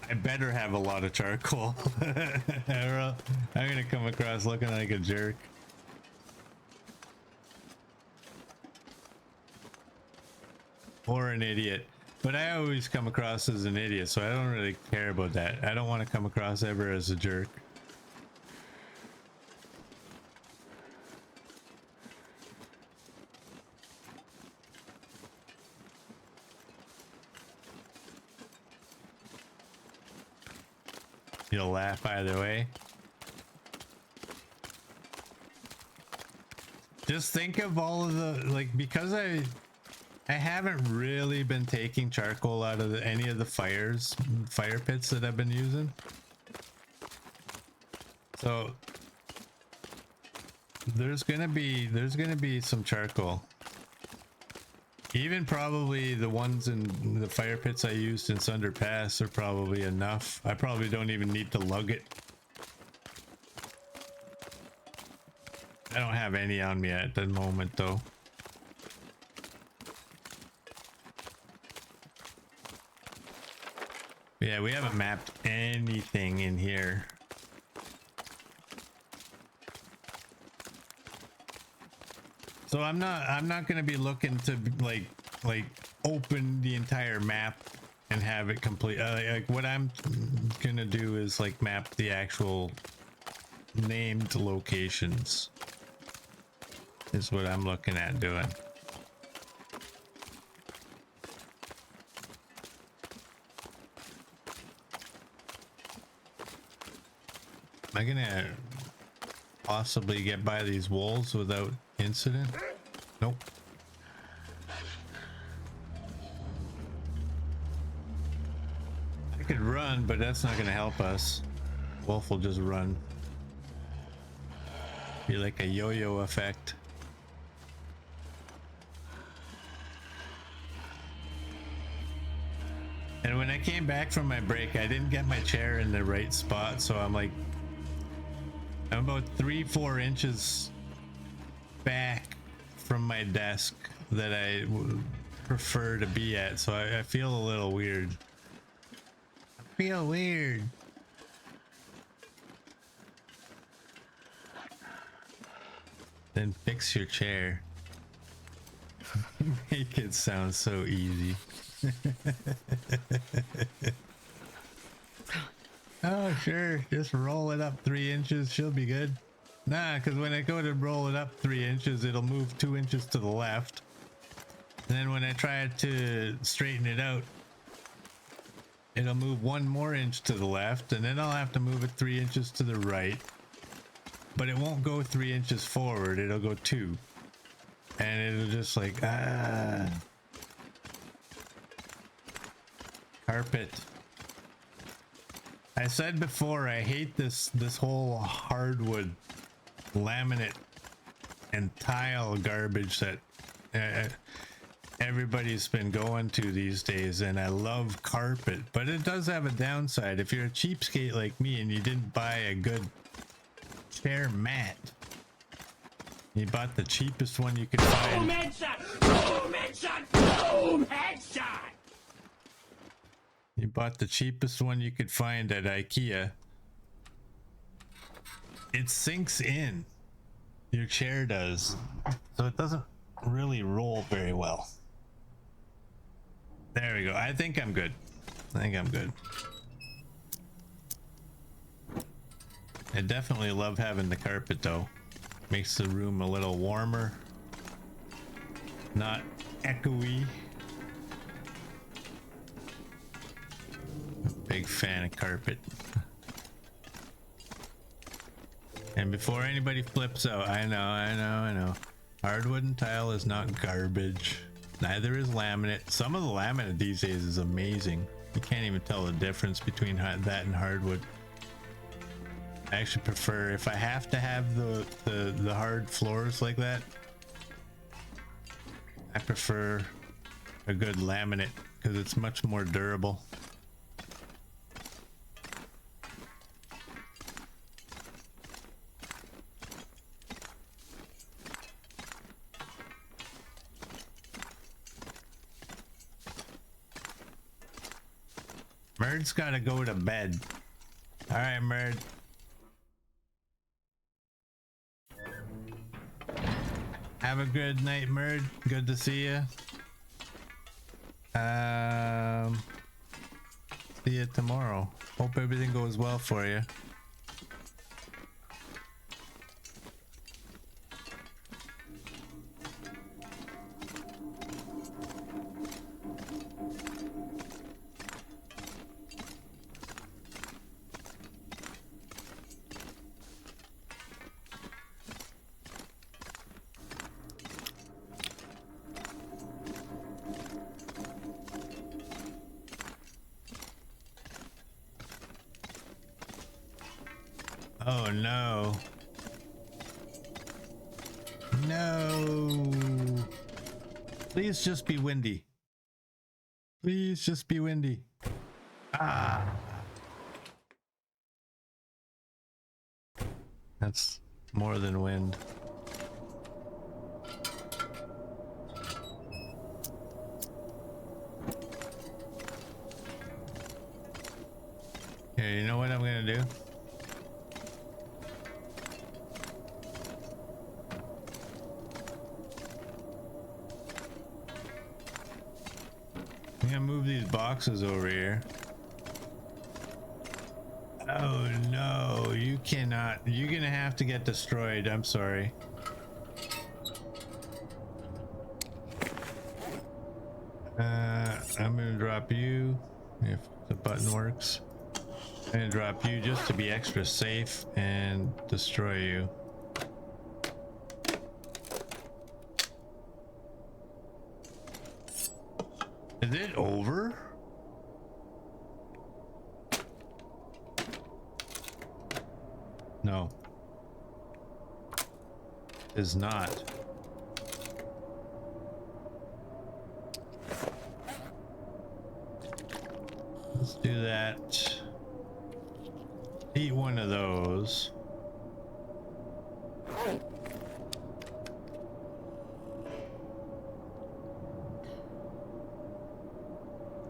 I better have a lot of charcoal. I'm gonna come across looking like a jerk. Or an idiot. But I always come across as an idiot, so I don't really care about that. I don't want to come across ever as a jerk. You'll laugh either way. Just think of all of the, like, because I haven't really been taking charcoal out of any of the fire pits that I've been using. So there's gonna be some charcoal. Even probably the ones in the fire pits I used in Sunder Pass are probably enough. I probably don't even need to lug it. I don't have any on me at the moment though. Yeah, we haven't mapped anything in here. So I'm not going to be looking to like open the entire map and have it complete. Like what I'm going to do is like map the actual named locations. Is what I'm looking at doing. Am I gonna possibly get by these walls without incident? Nope. I could run, but that's not gonna help us. Wolf will just run. Be like a yo-yo effect. And when I came back from my break, I didn't get my chair in the right spot, so I'm about 3-4 inches back from my desk that I would prefer to be at, so I feel a little weird. I feel weird. Then fix your chair. Make it sound so easy. Oh sure, just roll it up 3 inches, she'll be good. Nah, because when I go to roll it up 3 inches, it'll move 2 inches to the left. And then when I try to straighten it out, it'll move 1 more inch to the left, and then I'll have to move it 3 inches to the right. But it won't go 3 inches forward, it'll go 2. And it'll just like, carpet. I said before, I hate this whole hardwood laminate and tile garbage that everybody's been going to these days, and I love carpet, but it does have a downside. If you're a cheapskate like me and you didn't buy a good chair mat, you bought the cheapest one you could find. Boom headshot! Boom headshot! Boom headshot! You bought the cheapest one you could find at IKEA. It sinks in. Your chair does. So it doesn't really roll very well. There we go. I think I'm good. I definitely love having the carpet though. Makes the room a little warmer. Not echoey. Big fan of carpet. And before anybody flips out, I know. Hardwood and tile is not garbage. Neither is laminate. Some of the laminate these days is amazing. You can't even tell the difference between that and hardwood. I actually prefer, if I have to have the hard floors like that, I prefer a good laminate because it's much more durable. Merd's gotta go to bed. All right, Merd. Have a good night, Merd. Good to see you. See you tomorrow. Hope everything goes well for you. Oh no. No. Please just be windy. Please just be windy. Ah. That's more than wind. Here, you know what I'm gonna do? I'm gonna move these boxes over here. Oh no, you cannot. You're gonna have to get destroyed. I'm sorry. I'm gonna drop you if the button works. I'm gonna drop you just to be extra safe and destroy you. Is it over? No. Is not. Let's do that. Eat one of those.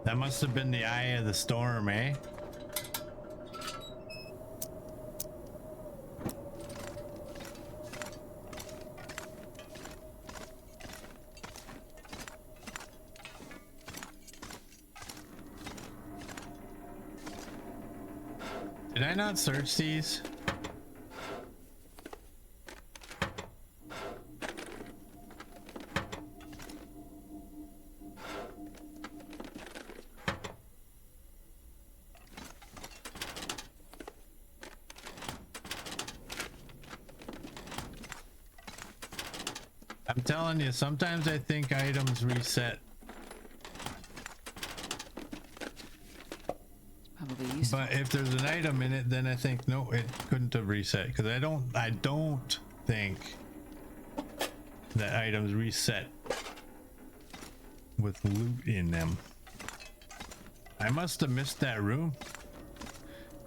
That must have been the eye of the storm, eh? Did I not search these? I'm telling you, sometimes I think items reset. Probably useful. But if there's an item in it, then I think no, it couldn't have reset because I don't think that items reset with loot in them. I must have missed that room.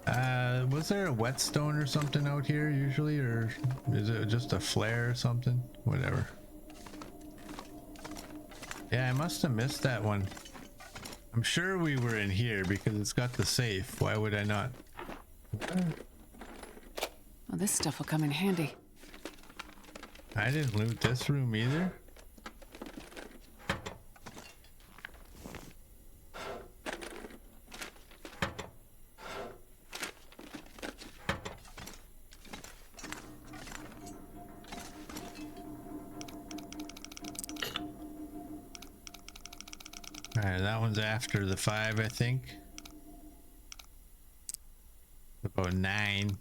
Was there a whetstone or something out here usually, or is it just a flare or something? Whatever. Yeah, I must have missed that one. I'm sure we were in here because it's got the safe. Why would I not? Well, this stuff will come in handy. I didn't loot this room either. Alright, that one's after the 5, I think. About 9.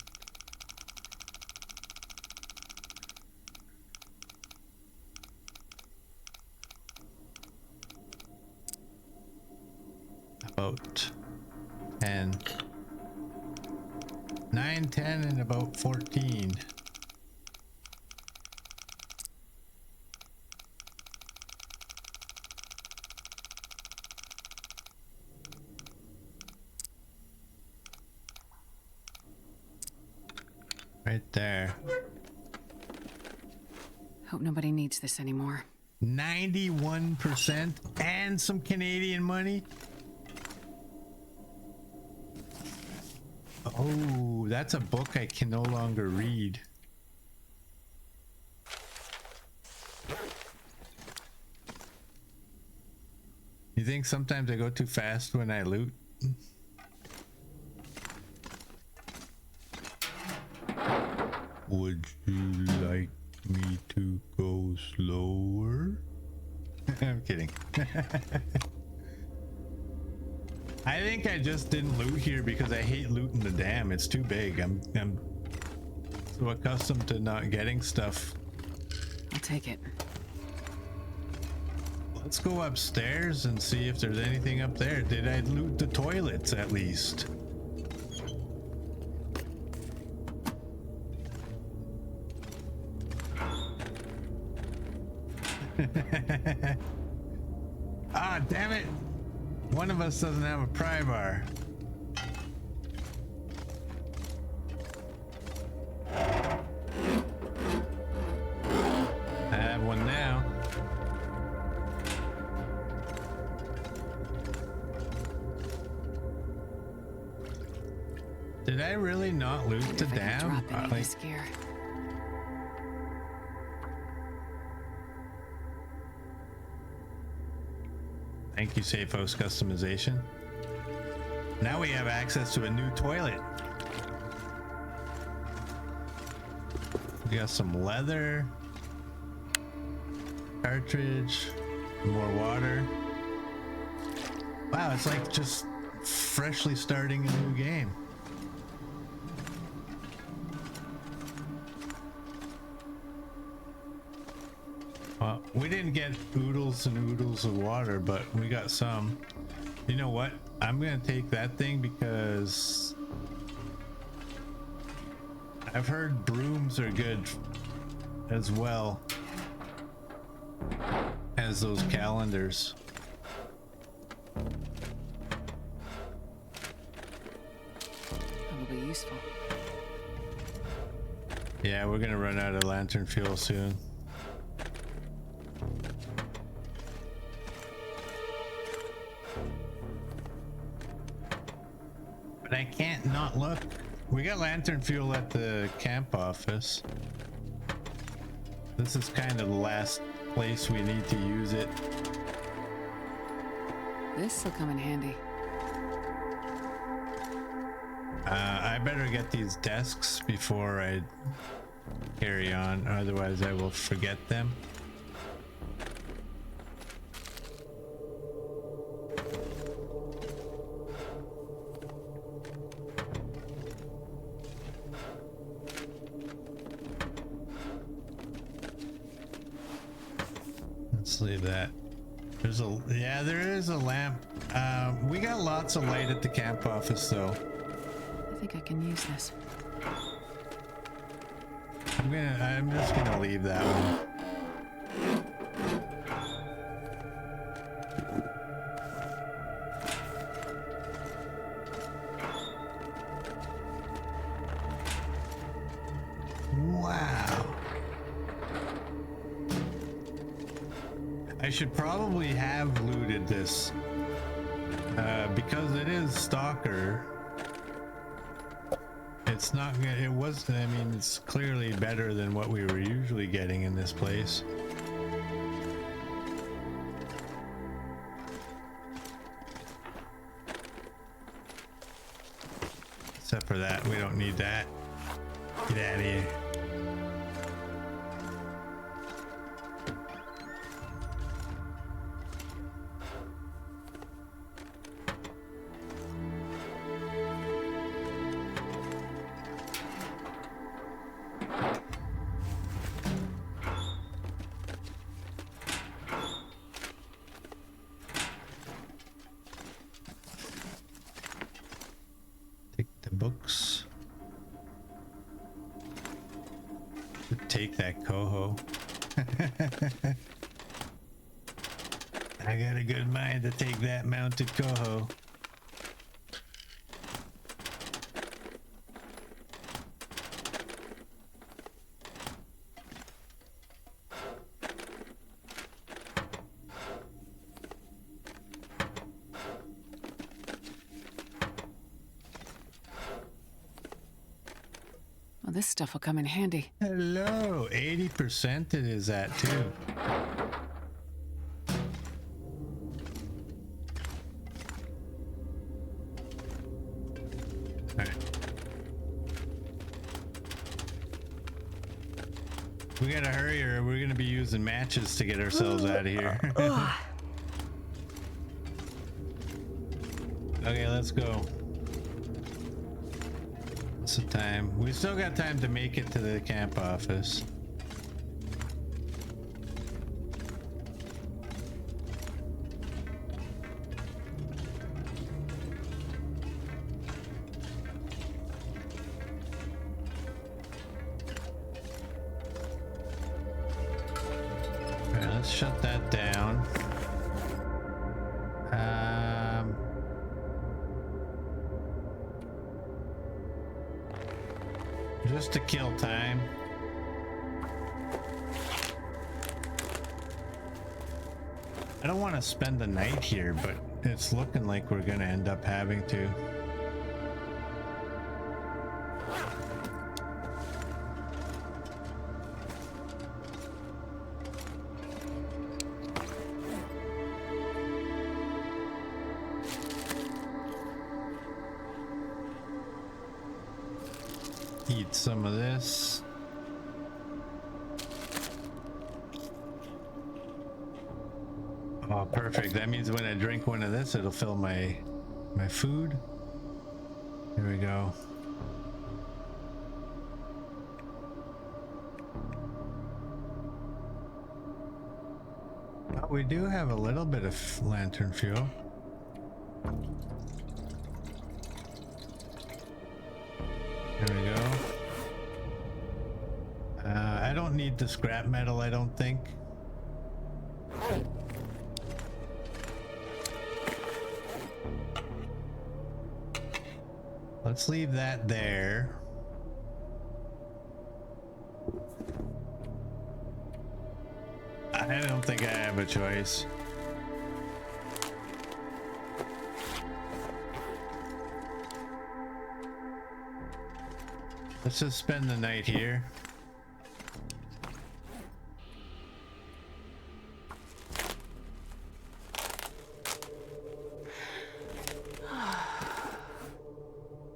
About 10. 9, 10, and about 14. Right there. Hope nobody needs this anymore. 91% and some Canadian money. Oh, that's a book I can no longer read. You think sometimes I go too fast when I loot? Would you like me to go slower? I'm kidding. I think I just didn't loot here because I hate looting the dam. It's too big. I'm so accustomed to not getting stuff. I'll take it. Let's go upstairs and see if there's anything up there. Did I loot the toilets at least? Ah, damn it! One of us doesn't have a pry bar. I have one now. Did I really not loot the If I could dam? drop any of this gear. Thank you, Safe House Customization. Now we have access to a new toilet. We got some leather, cartridge, more water. Wow, it's like just freshly starting a new game. Well, we didn't get oodles and oodles of water, but we got some. You know what? I'm gonna take that thing because I've heard brooms are good as well as those calendars. Probably useful. Yeah, we're gonna run out of lantern fuel soon. But I can't not look. We got lantern fuel at the camp office. This is kind of the last place we need to use it. This'll come in handy. I better get these desks before I carry on, otherwise I will forget them. Let's leave that. There's a, yeah, there is a lamp. We got lots of light at the camp office though. I think I can use this. I'm just gonna leave that one. Wow. I should probably have looted this because it is Stalker. It's not gonna, it was, I mean, it's clearly better than what we were usually getting in this place. Except for that, we don't need that. Get out of here. Books. Take that coho. I got a good mind to take that mounted coho. Well, this stuff will come in handy. Hello, 80% it is at too. Alright. We gotta hurry or we're gonna be using matches to get ourselves out of here. Okay, let's go. What's the time? We still got time to make it to the camp office. Alright, let's shut that down. Just to kill time. I don't want to spend the night here, but it's looking like we're gonna end up having to. Eat some of this. Oh, perfect. That means when I drink one of this, it'll fill my food. Here we go. Oh, we do have a little bit of lantern fuel. There we go. I don't need the scrap metal, I don't think. Let's leave that there. I don't think I have a choice. Let's just spend the night here.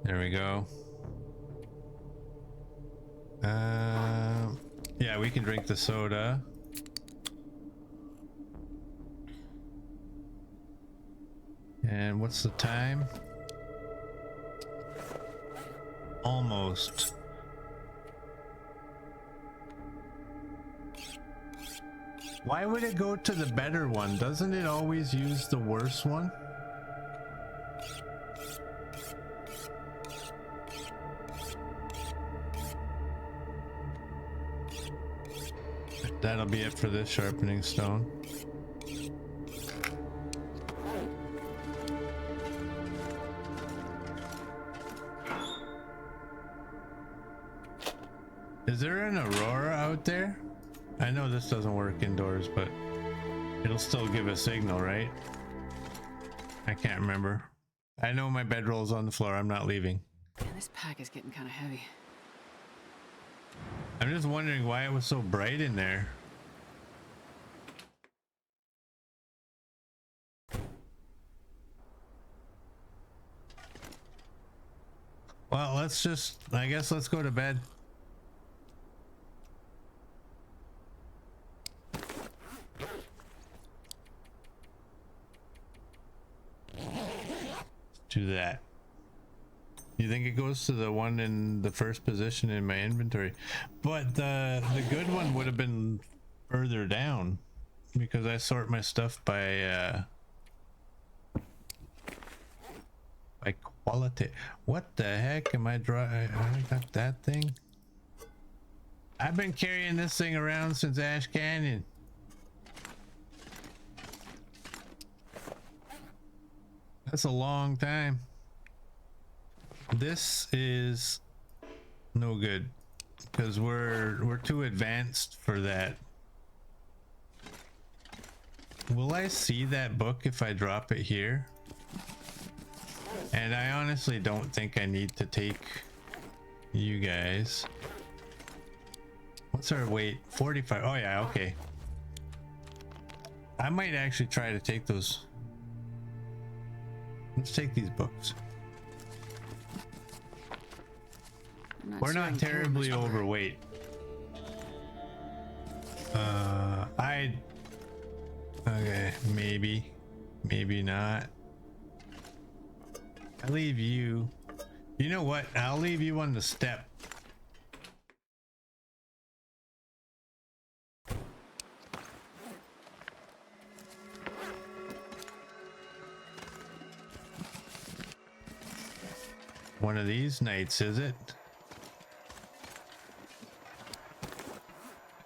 There we go. Yeah, we can drink the soda. And what's the time? Almost. Why would it go to the better one? Doesn't it always use the worse one? That'll be it for this sharpening stone. Is there an aurora out there? I know this doesn't work indoors, but it'll still give a signal, right? I can't remember. I know my bedroll's on the floor. I'm not leaving. Man, this pack is getting kind of heavy. I'm just wondering why it was so bright in there. Well, I guess let's go to bed. Do that. You think it goes to the one in the first position in my inventory? But the good one would have been further down because I sort my stuff by quality. What the heck am I drawing? I got that thing. I've been carrying this thing around since Ash Canyon. That's a long time. This is no good because we're too advanced for that. Will I see that book if I drop it here? And I honestly don't think I need to take you guys. What's our weight? 45. Oh yeah, okay. I might actually try to take those. Let's take these books. We're not terribly overweight. Okay, maybe not. I leave you. You know what? I'll leave you on the step. One of these nights, is it?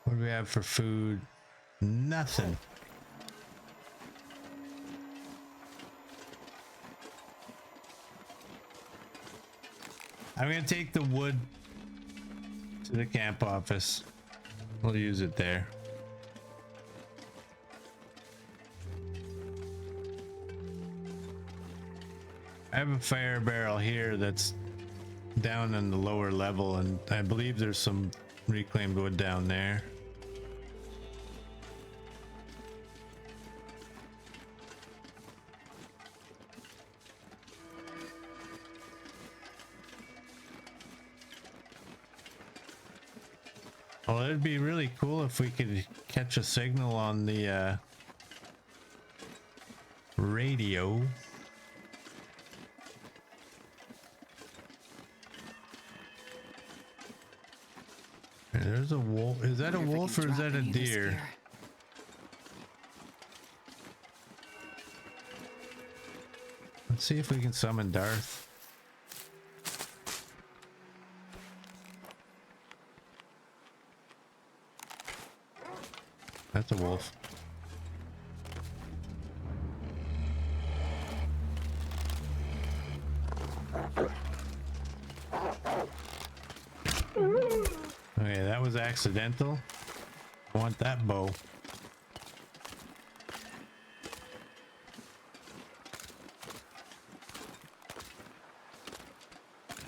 What do we have for food? Nothing. I'm gonna take the wood to the camp office. We'll use it there. I have a fire barrel here that's down in the lower level, and I believe there's some reclaimed wood down there. Well, it'd be really cool if we could catch a signal on the radio. There's a wolf. Is that a wolf or is that a deer? Let's see if we can summon Darth. That's a wolf. Okay, that was accidental. I want that bow.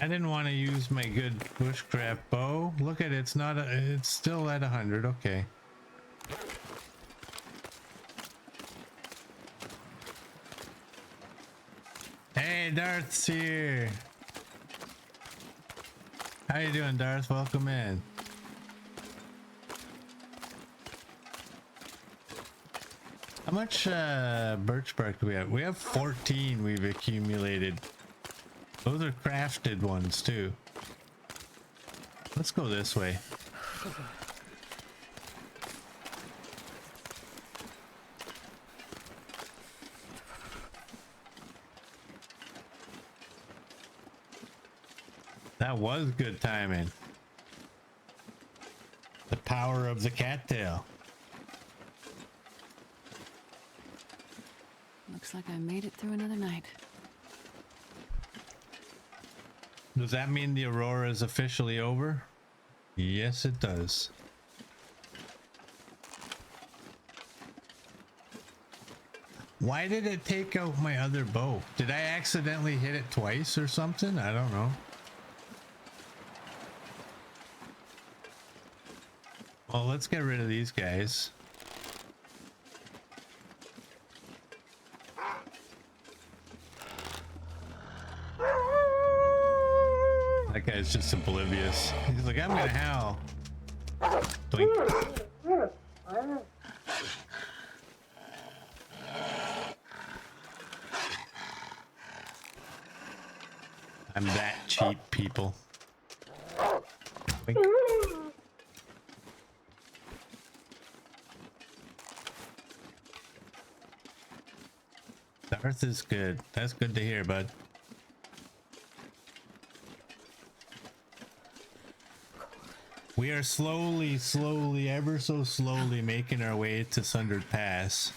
I didn't want to use my good bushcraft bow. Look at it, it's not it's still at 100. Okay. Hey, Darth's here. How you doing, Darth? Welcome in. How much birch bark do we have? We have 14 we've accumulated. Those are crafted ones too. Let's go this way. That was good timing. The power of the cattail. Looks like I made it through another night. Does that mean the aurora is officially over? Yes, it does. Why did it take out my other bow? Did I accidentally hit it twice or something? I don't know. Well, let's get rid of these guys. That guy's just oblivious. He's like, I'm gonna howl. Doink. I'm that cheap, people. Doink. Darth is good. That's good to hear, bud. We are slowly, ever so slowly making our way to Sundered Pass.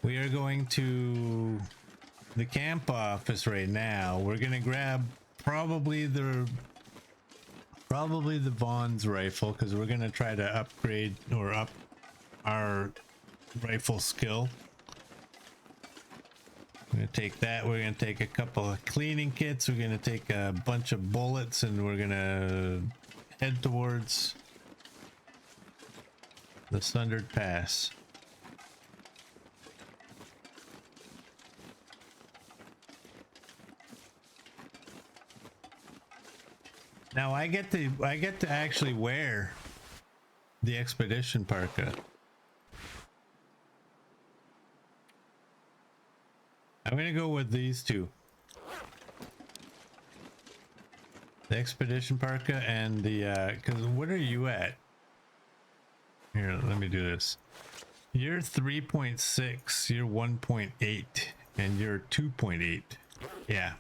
We are going to the camp office right now. We're gonna grab probably the Vaughn's rifle because we're gonna try to upgrade or up our rifle skill. We're gonna take that. We're gonna take a couple of cleaning kits. We're gonna take a bunch of bullets, and we're gonna head towards the Sundered Pass. Now I get to actually wear the expedition parka. I'm gonna go with these two. The expedition parka and the because what are you at? Here, let me do this. You're 3.6, you're 1.8, and you're 2.8. Yeah.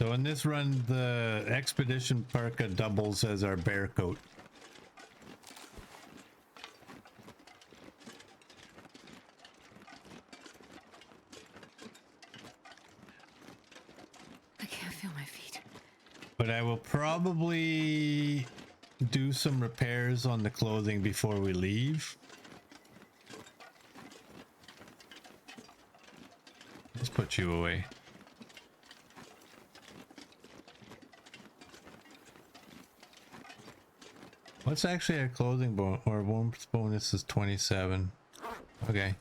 So in this run, the expedition parka doubles as our bear coat. I can't feel my feet. But I will probably do some repairs on the clothing before we leave. Let's put you away. What's actually our clothing or warmth bonus is 27. Okay.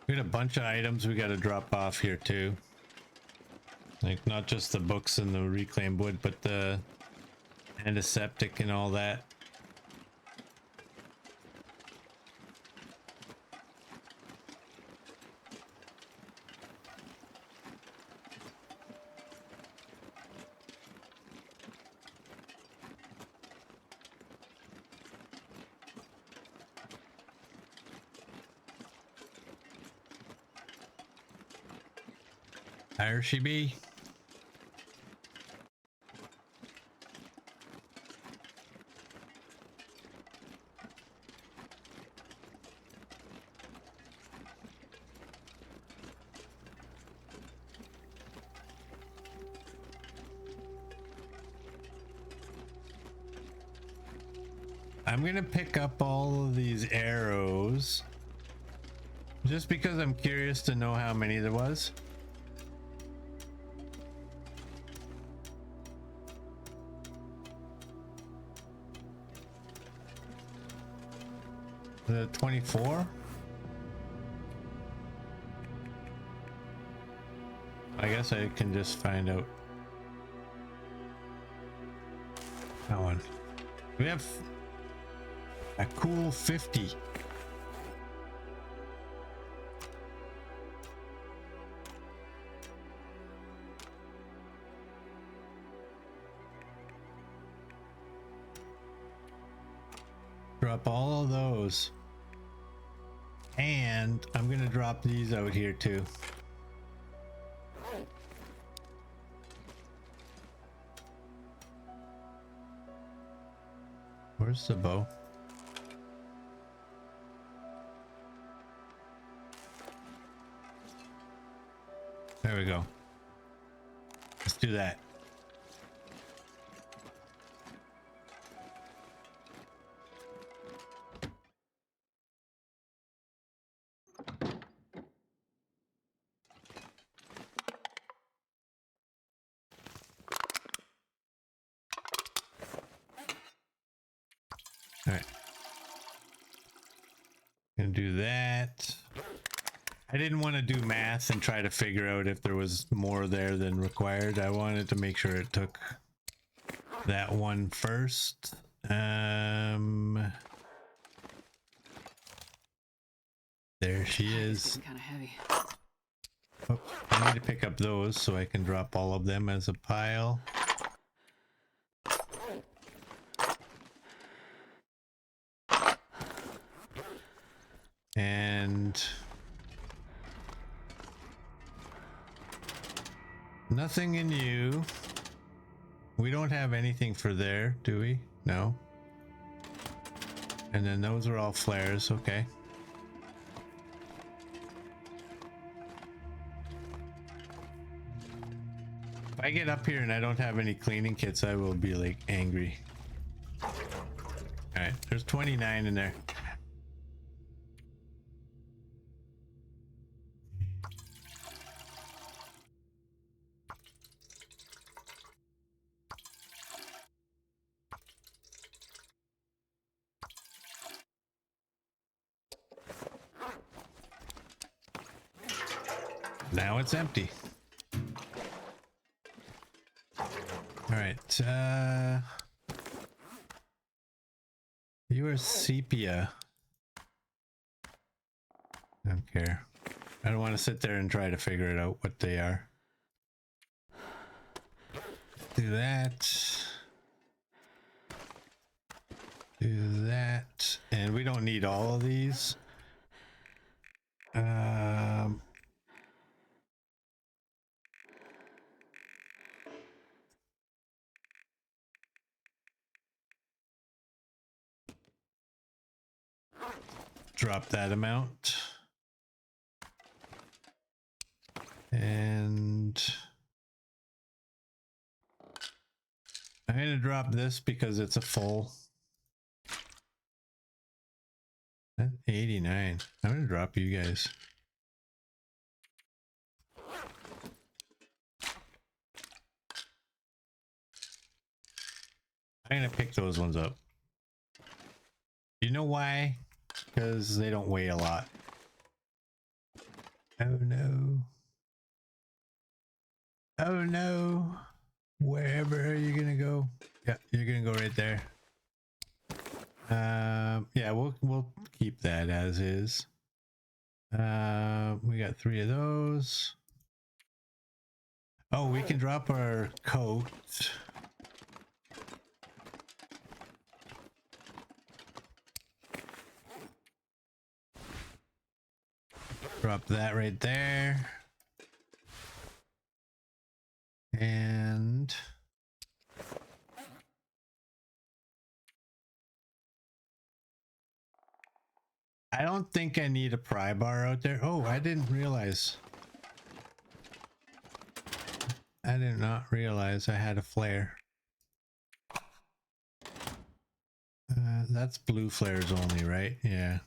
We got a bunch of items we got to drop off here too. Like not just the books and the reclaimed wood, but the antiseptic and all that. There she be. I'm gonna pick up all of these arrows just because I'm curious to know how many there was. The 24? I guess I can just find out. That one. We have a cool 50. Drop all of those. And I'm gonna drop these out here too. Where's the bow? There we go. Let's do that. All right. Gonna do that. I didn't want to do math and try to figure out if there was more there than required. I wanted to make sure it took that one first. There she is. Kind of heavy. Oh, I need to pick up those so I can drop all of them as a pile. And nothing in you. We don't have anything for there, do we? No. And then those are all flares. Okay. If I get up here and I don't have any cleaning kits, I will be like angry. All right, there's 29 in there. Now it's empty. All right. You are sepia. I don't care. I don't want to sit there and try to figure it out what they are. Do that. Do that. And we don't need all of these. Drop that amount. And I'm going to drop this because it's a full. 89. I'm going to drop you guys. I'm going to pick those ones up. You know why? Because they don't weigh a lot. Oh no. Oh no. Wherever are you going to go? Yeah, you're going to go right there. Yeah, we'll keep that as is. We got 3 of those. Oh, we can drop our coat. Drop that right there. And I don't think I need a pry bar out there. Oh, I didn't realize. I did not realize I had a flare. That's blue flares only, right? Yeah.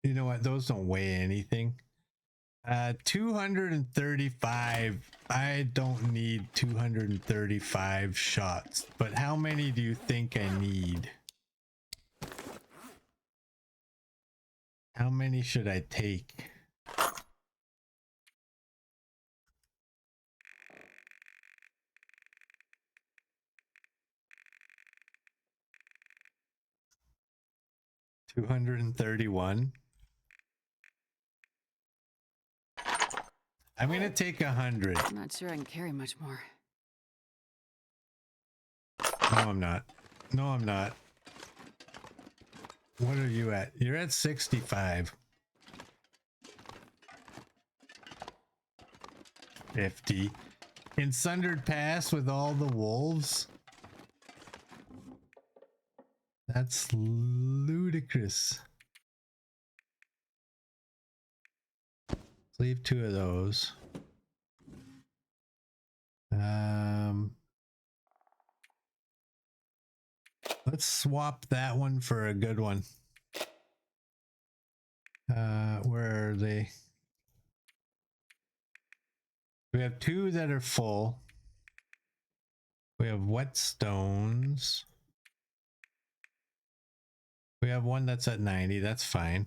You know what? Those don't weigh anything. 235. I don't need 235 shots, but how many do you think I need? How many should I take? $231. I'm gonna take 100. I'm not sure I can carry much more. No, I'm not. No, I'm not. What are you at? You're at 65. 50. In Sundered Pass with all the wolves? That's ludicrous. Let's leave 2 of those. Let's swap that one for a good one. Where are they? We have 2 that are full. We have whetstones. We have 1 that's at 90. That's fine.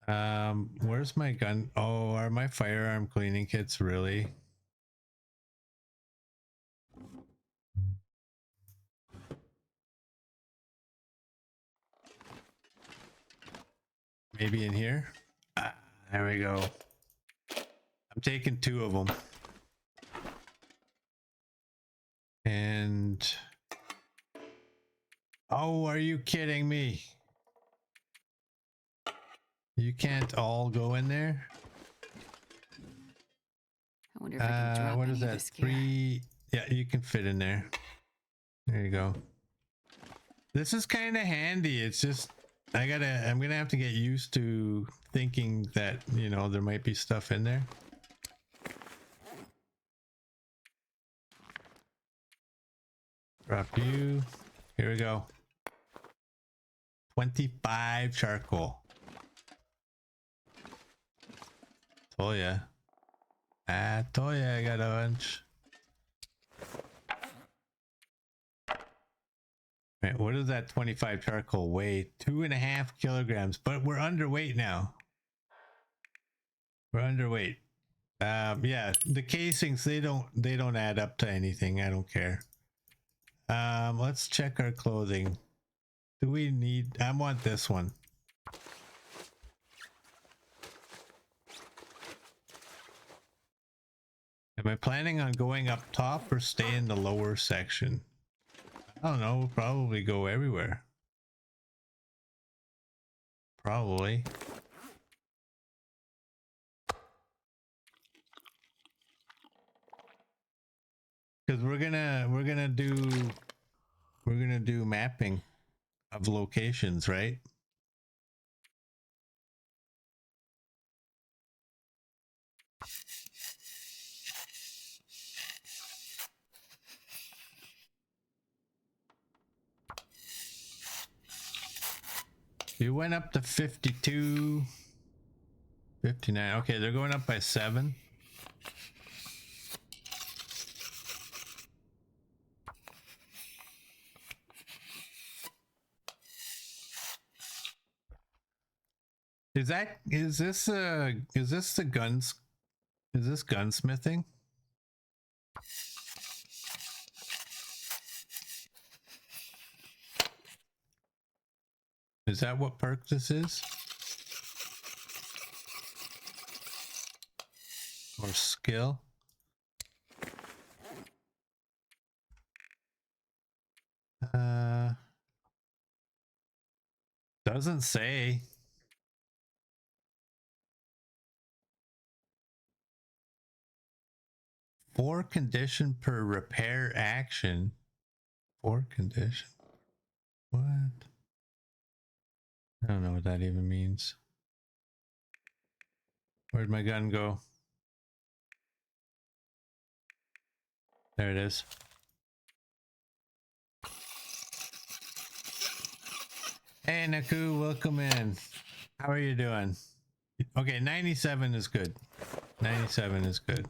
Where's my gun? Oh, are my firearm cleaning kits really? Maybe in here? There we go. I'm taking 2 of them. And oh, are you kidding me? You can't all go in there? I wonder if I can drop what any is of that? this gear. 3. Yeah, you can fit in there. There you go. This is kind of handy. It's just I'm gonna have to get used to thinking that, you know, there might be stuff in there. Drop you. Here we go. 25 charcoal. Told ya. I told ya I got a bunch. Wait, what does that 25 charcoal weigh? 2.5 kilograms, but we're underweight now. We're underweight. Yeah, the casings, they don't add up to anything. I don't care. Let's check our clothing. Do we need, I want this one. Am I planning on going up top or stay in the lower section? I don't know, we'll probably go everywhere. Probably. Because we're gonna do mapping of locations, right? We went up to 52, 59. Okay, they're going up by 7. Is this the guns? Is this gunsmithing? Is that what perk this is? Or skill? Doesn't say. Four condition per repair action. Four condition. What? I don't know what that even means. Where'd my gun go? There it is. Hey Naku, welcome in. How are you doing? Okay, 97 is good. 97 is good.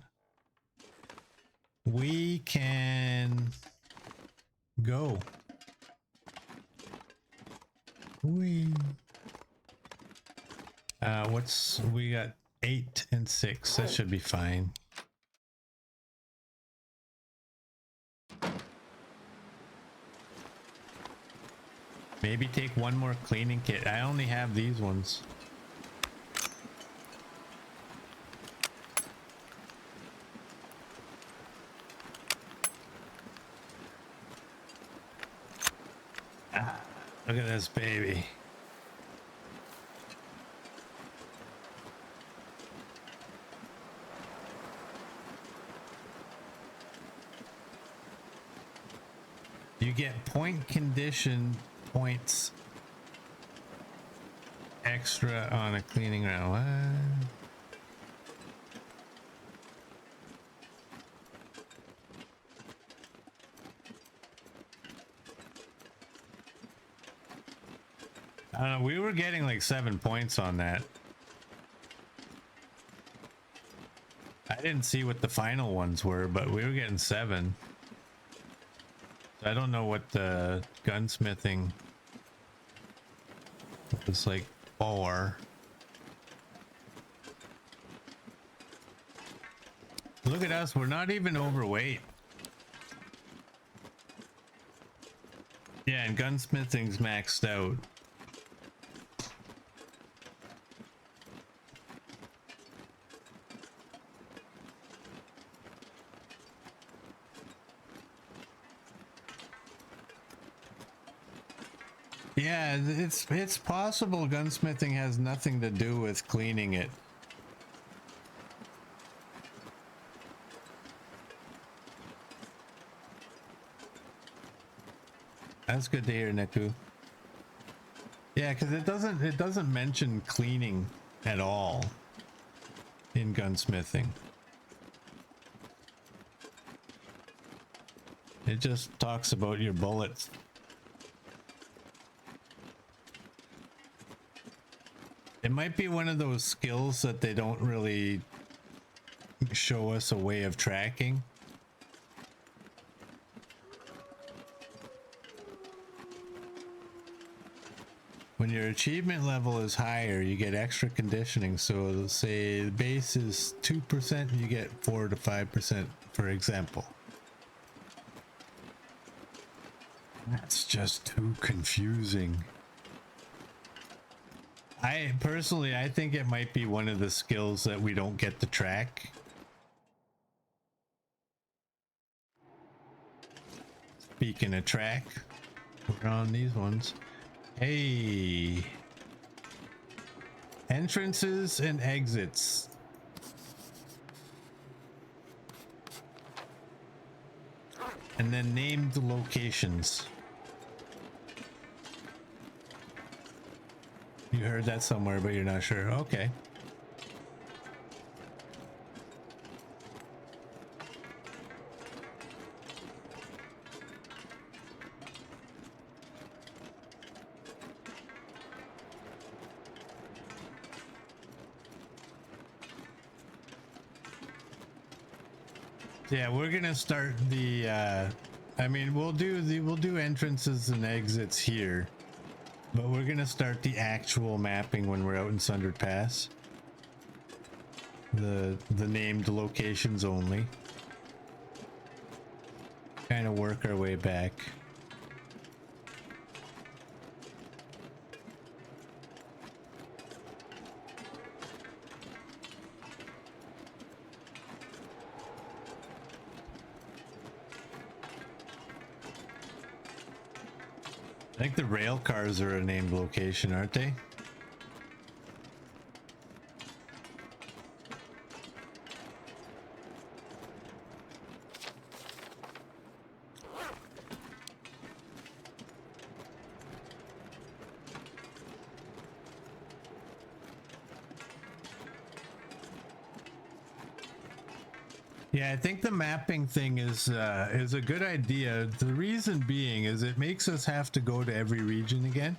We can go. We we got 8 and 6. That should be fine. Maybe take one more cleaning kit. I only have these ones. Look at this baby. You get point condition points extra on a cleaning round. What? I don't know, we were getting like 7 points on that. I didn't see what the final ones were, but we were getting 7. So I don't know what the gunsmithing was like for. Look at us, we're not even overweight. Yeah, and gunsmithing's maxed out. Yeah, it's possible gunsmithing has nothing to do with cleaning it. That's good to hear, Neku. Yeah, because it doesn't mention cleaning at all in gunsmithing. It just talks about your bullets. It might be one of those skills that they don't really show us a way of tracking. when your achievement level is higher, you get extra conditioning. So it'll say the base is 2%, you get 4 to 5%, for example. That's just too confusing. I think it might be one of the skills that we don't get to track. Speaking of track, we're on these ones. Hey, entrances and exits. And then named locations. You heard that somewhere, but you're not sure. Okay. Yeah, we're gonna start the I mean, we'll do entrances and exits here, but we're gonna start the actual mapping when we're out in Sundered Pass. The named locations only. Kind of work our way back. I think the rail cars are a named location, aren't they? Yeah, I think the mapping thing is a good idea. The reason being is it makes us have to go to every region again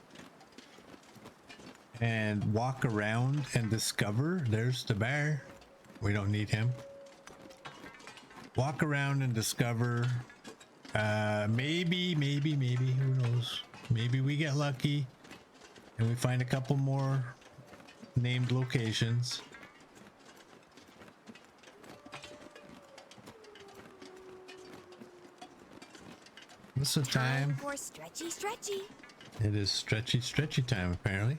and walk around and discover. There's the bear. We don't need him. Walk around and discover. Maybe, who knows? Maybe we get lucky and we find a couple more named locations. What's the time? For stretchy. It is stretchy time, apparently.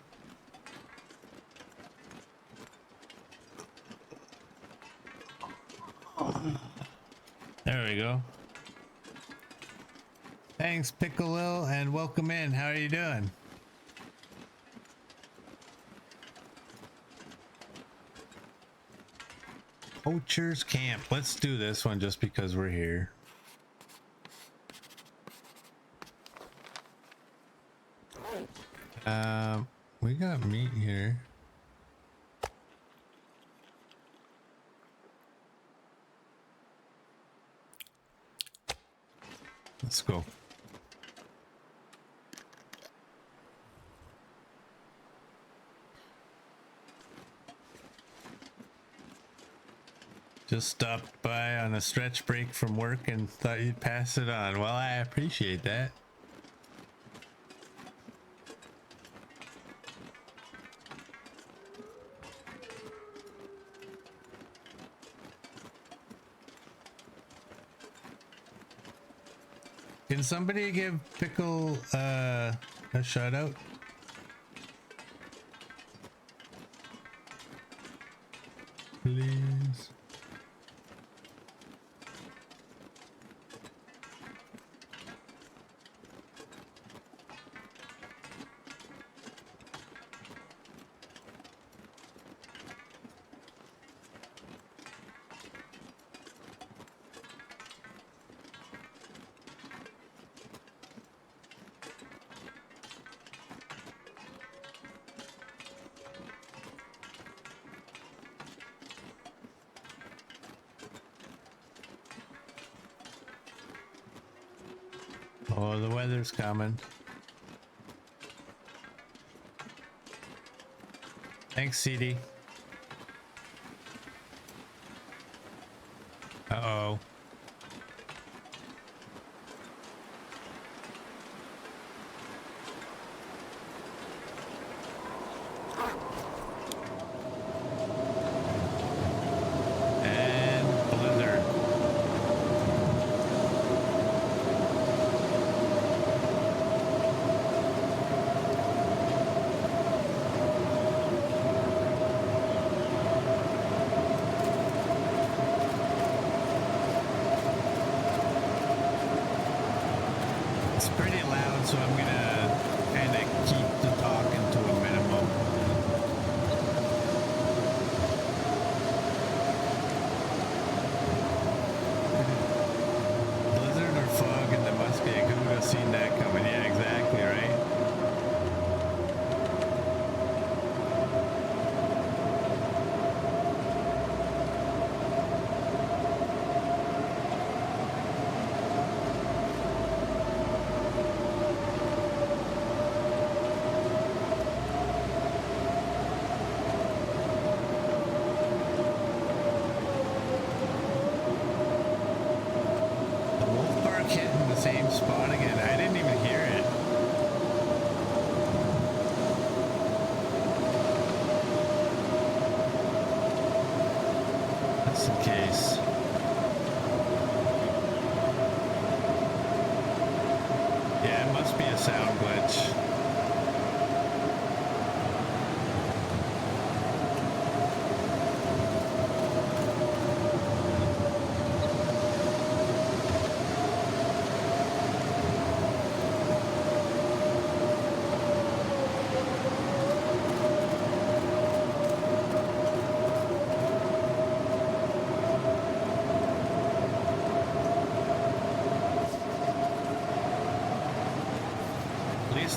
There we go. Thanks, Piccolo, and welcome in. How are you doing? Poacher's Camp. Let's do this one just because we're here. We got meat here. Let's go. Just stopped by on a stretch break from work and thought you'd pass it on. Well, I appreciate that. Can somebody give Pickle a shout out? Please. Oh, the weather's coming. Thanks, CD. Uh-oh. It's pretty loud, so I'm gonna kind of keep the talking to a minimum. Blizzard or fog in the Muskeg? Who would have seen that coming? Yeah, exactly, right? Same spot again. I didn't even hear it. That's the case. Yeah, it must be a sound glitch.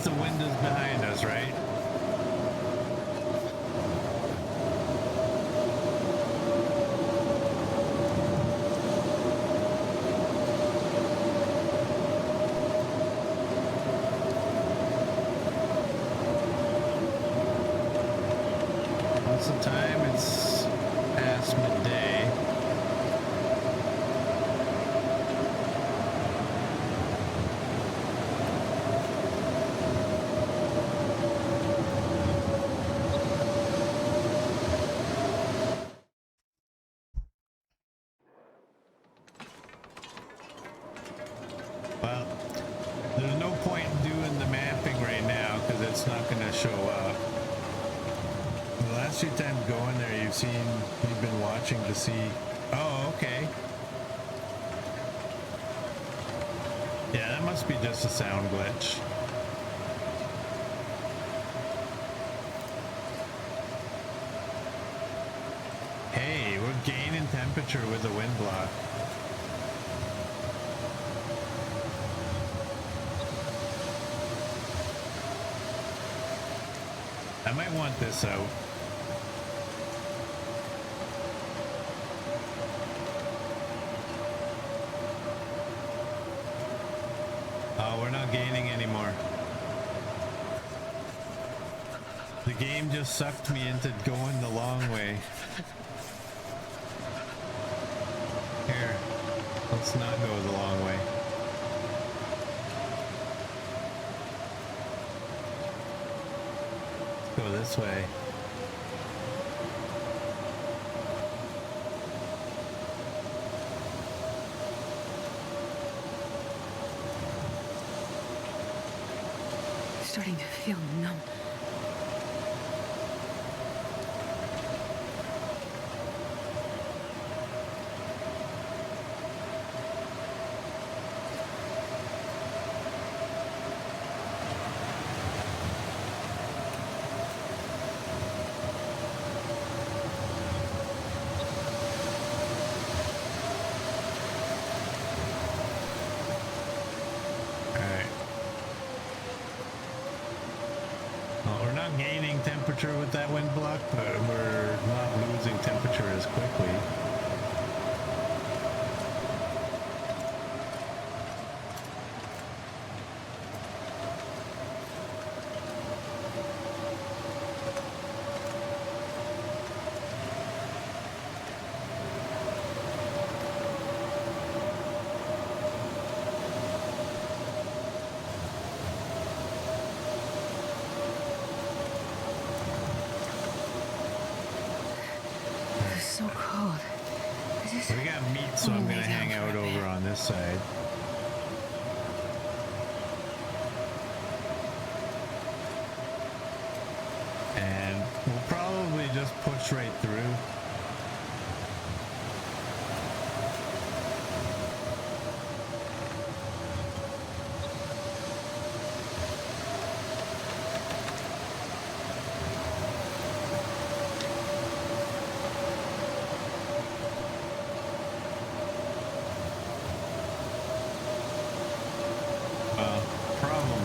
The wind is behind us, right? What's the time? It's past midday. Well, there's no point in doing the mapping right now because it's not going to show up. The last few times going there, you've been watching to see. Oh, okay. Yeah, that must be just a sound glitch. Hey, we're gaining temperature with the wind block. I might want this out. Oh, we're not gaining anymore. The game just sucked me into going the long way. Here, let's not go the long way. Go this way. Starting to feel numb. Gaining temperature with that wind block, but we're not losing temperature as quickly. So cold. We got meat, so I'm gonna hang out over on this side. And we'll probably just push right through.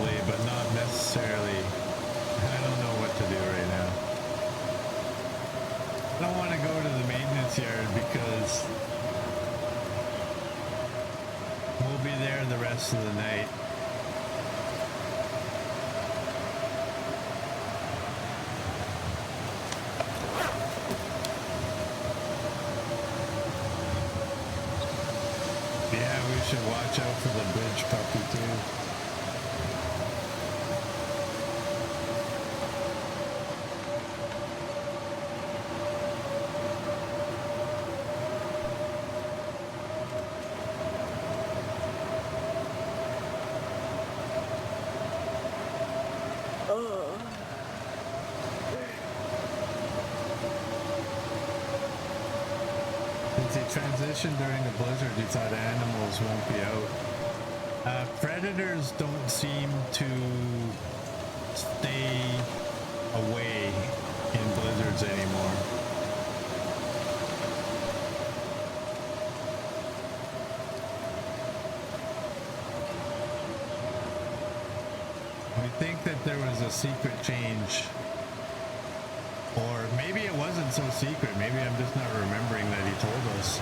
probably, but not necessarily. I don't know what to do right now. I don't want to go to the maintenance yard because we'll be there the rest of the night. Yeah, we should watch out for the bridge puppy too. Since you transitioned during a blizzard, you thought animals won't be out. Predators don't seem to stay away in blizzards anymore. We think that there was a secret change. Or maybe it wasn't so secret. Maybe I'm just not remembering that he told us.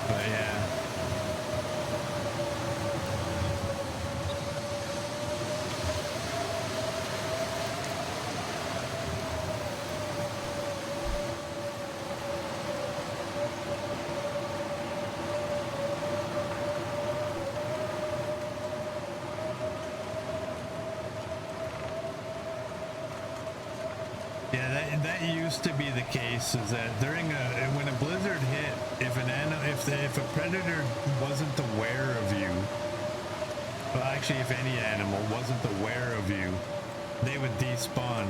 But yeah. That used to be the case, is that when a blizzard hit, if a predator wasn't aware of you, well, actually if any animal wasn't aware of you, they would despawn.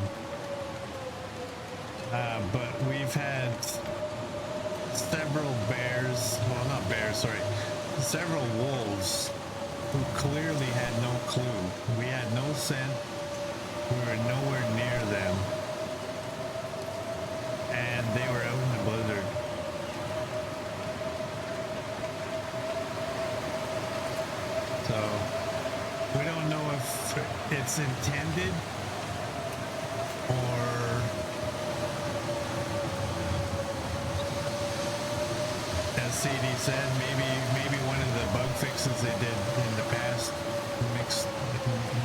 But we've had several bears, well, not bears, sorry, several wolves who clearly had no clue. We had no scent. We were nowhere near them. And they were out in the blizzard. So we don't know if it's intended or as CD said, maybe one of the bug fixes they did in the past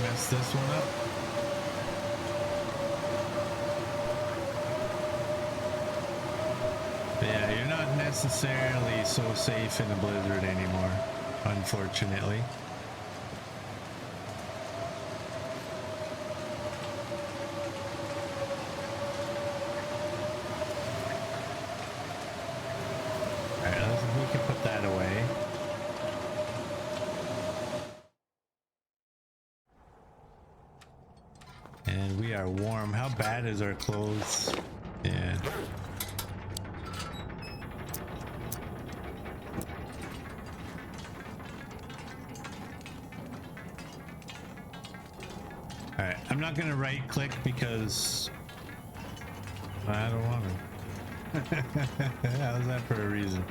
messed this one up. Yeah, you're not necessarily so safe in a blizzard anymore, unfortunately. Alright, we can put that away. And we are warm. How bad is our clothes? Yeah. Alright, I'm not gonna right click because I don't want to. How's that for a reason?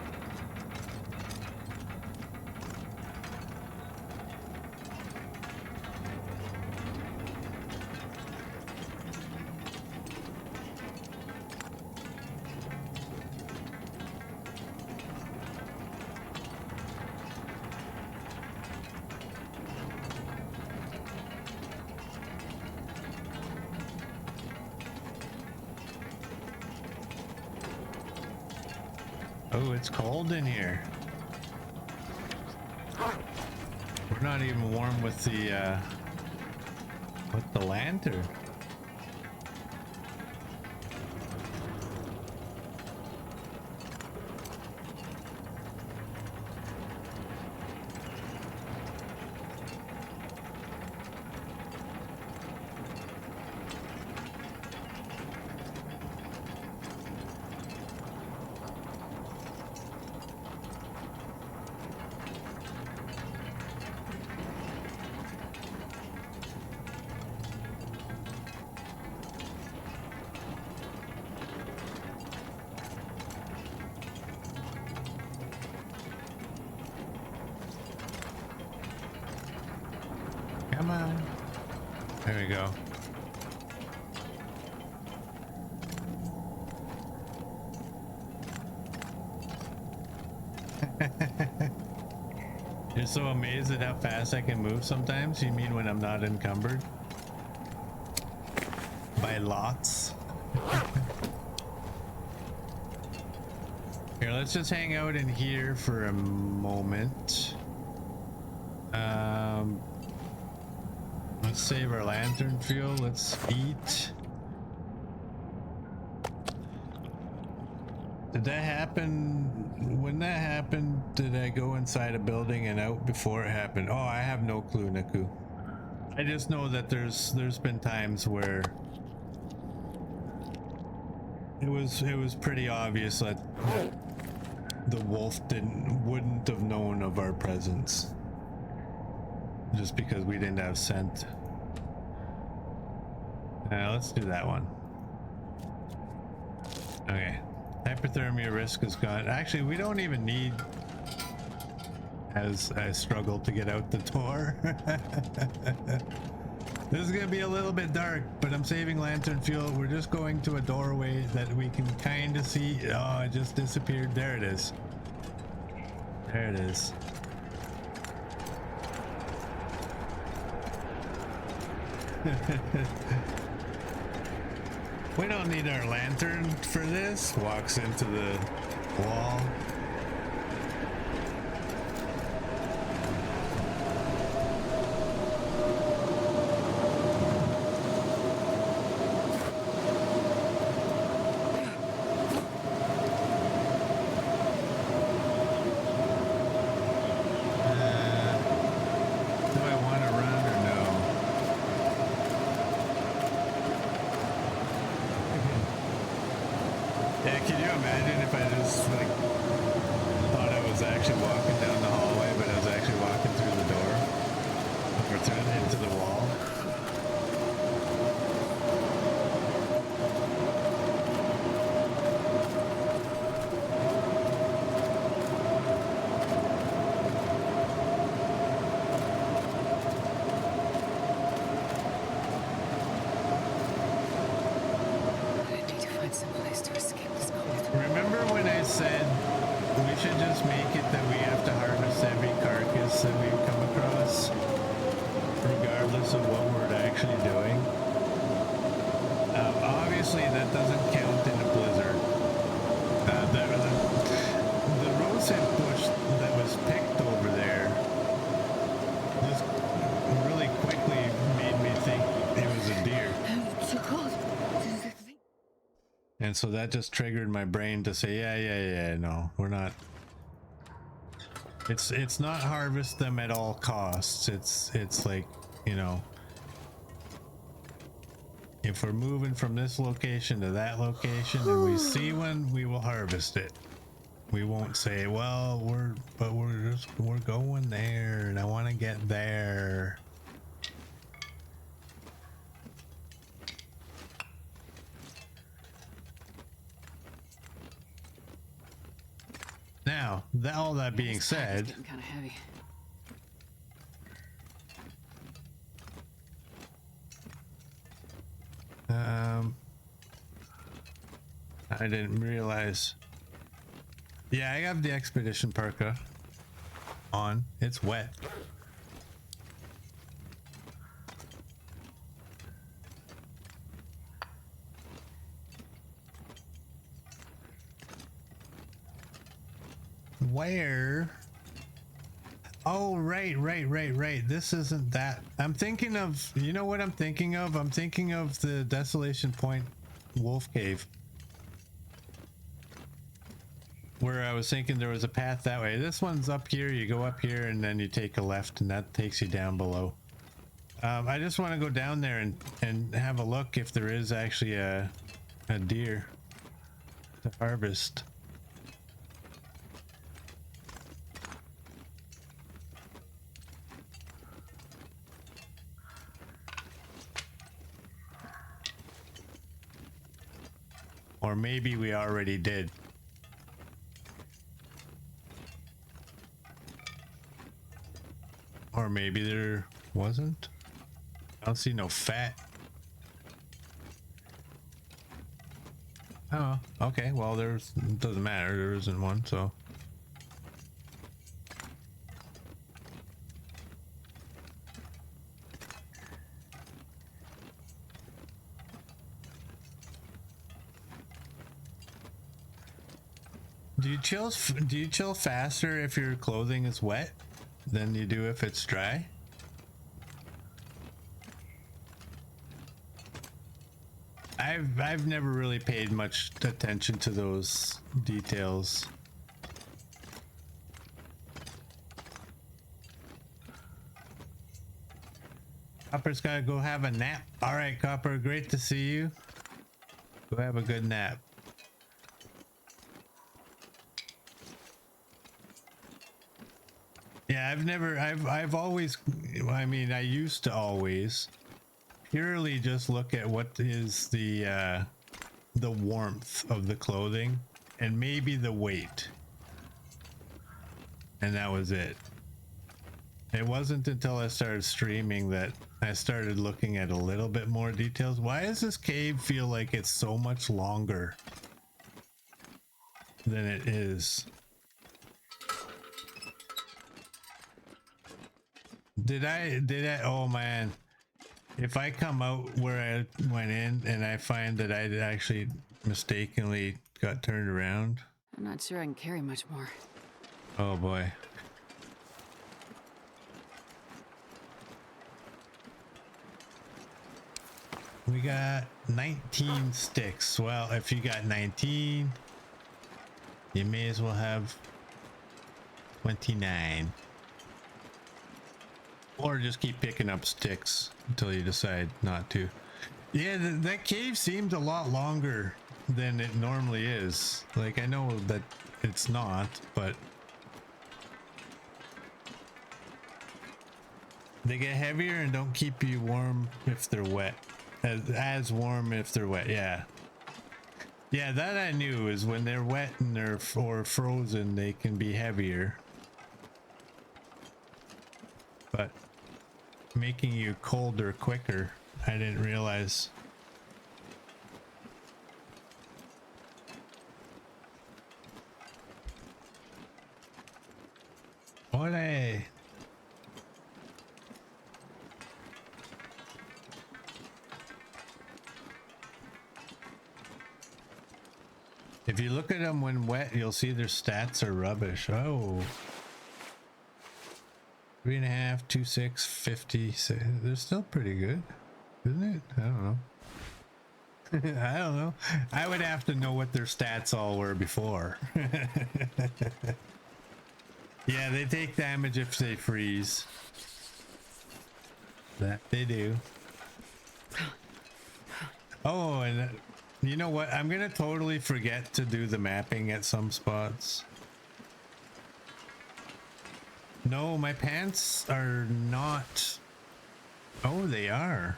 Oh, it's cold in here. We're not even warm with the lantern. Come on. There we go. You're so amazed at how fast I can move sometimes? You mean when I'm not encumbered? By lots? Here, let's just hang out in here for a moment. Let's save our lantern fuel. Let's eat. Did that happen? When that happened, did I go inside a building and out before it happened? Oh, I have no clue, Naku. I just know that there's been times where it was pretty obvious that the wolf wouldn't have known of our presence just because we didn't have scent. Let's do that one. Okay. Hypothermia risk is gone. Actually, we don't even need, as I struggle to get out the door. This is gonna be a little bit dark, but I'm saving lantern fuel. We're just going to a doorway that we can kind of see. Oh, it just disappeared. There it is. There it is. We don't need our lantern for this. Walks into the wall. Do I want to run or no? Yeah, can you imagine if I just like thought I was actually walking down the hallway, but I was actually walking through the door or through into the wall? I need to find some place to escape this cold. Remember when I said we should just make it that we have to harvest every carcass that we come across, regardless of what we're actually doing? Obviously, that doesn't count in a blizzard. The rosehip bush that was picked over there just really quickly made me think it was a deer. It's so cold. And so that just triggered my brain to say, yeah, no, we're not. It's not harvest them at all costs. It's like, you know, if we're moving from this location to that location and we see one, we will harvest it. We won't say, well, we're going there and I want to get there. Now, all that being said, Getting kind of heavy. I didn't realize. Yeah, I have the expedition parka on. It's wet. Where? Oh, right. This isn't that. I'm thinking of, you know what I'm thinking of? I'm thinking of the Desolation Point Wolf Cave. Where I was thinking there was a path that way. This one's up here. You go up here and then you take a left and that takes you down below. I just want to go down there and have a look if there is actually a deer to harvest. Or maybe we already did. Or maybe there wasn't. I don't see no fat. Oh, okay. Well, there's, it doesn't matter. There isn't one, so. Do you chill faster if your clothing is wet than you do if it's dry? I've never really paid much attention to those details. Copper's gotta go have a nap. All right, Copper, great to see you. Go have a good nap. Yeah, I've always, I mean, I used to always purely just look at what is the warmth of the clothing and maybe the weight. And that was it. It wasn't until I started streaming that I started looking at a little bit more details. Why does this cave feel like it's so much longer than it is? Did I, oh man. If I come out where I went in and I find that I actually mistakenly got turned around. I'm not sure I can carry much more. Oh boy. We got 19 sticks. Well, if you got 19, you may as well have 29. Or just keep picking up sticks until you decide not to. Yeah, that cave seemed a lot longer than it normally is. Like, I know that it's not, but they get heavier and don't keep you warm if they're wet. As warm if they're wet, yeah. Yeah, that I knew, is when they're wet and they're or frozen, they can be heavier. But making you colder quicker, I didn't realize. Olé! If you look at them when wet, you'll see their stats are rubbish. Oh. 3.5, 2.6, 50. They're still pretty good, isn't it? I don't know. I don't know. I would have to know what their stats all were before. Yeah, they take damage if they freeze. That they do. Oh, and you know what? I'm gonna totally forget to do the mapping at some spots. No, my pants are not. Oh, they are.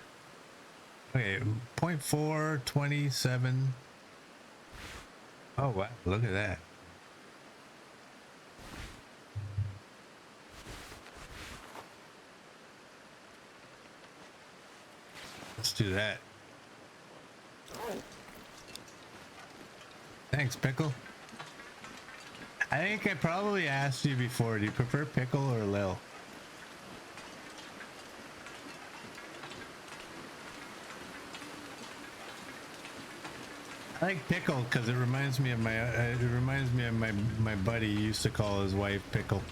Okay, 0.4, 27. Oh, wow, look at that. Let's do that. Thanks, Pickle. I think I probably asked you before, do you prefer Pickle or Lil? I like Pickle because it reminds me of my buddy used to call his wife Pickle.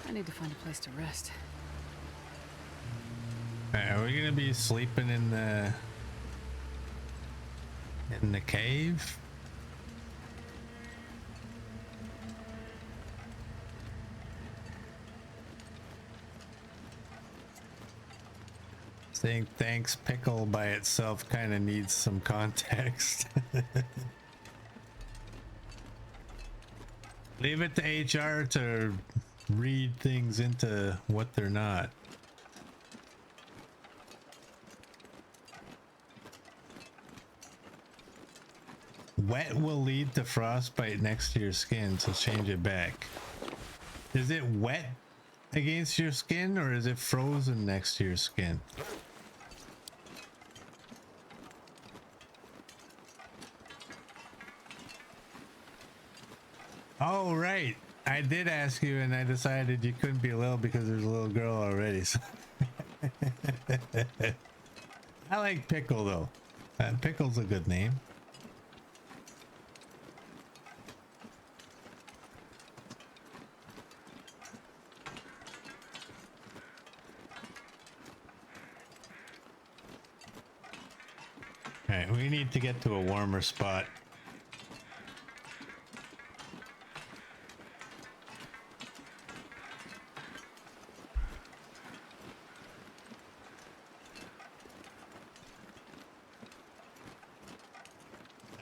I need to find a place to rest. Are we gonna be sleeping in the cave? Saying thanks Pickle by itself kind of needs some context. Leave it to HR to read things into what they're not. Wet will lead to frostbite next to your skin, so change it back. Is it wet against your skin, or is it frozen next to your skin? Oh, right. I did ask you and I decided you couldn't be little because there's a little girl already. So I like Pickle though. Pickle's a good name. All right, we need to get to a warmer spot.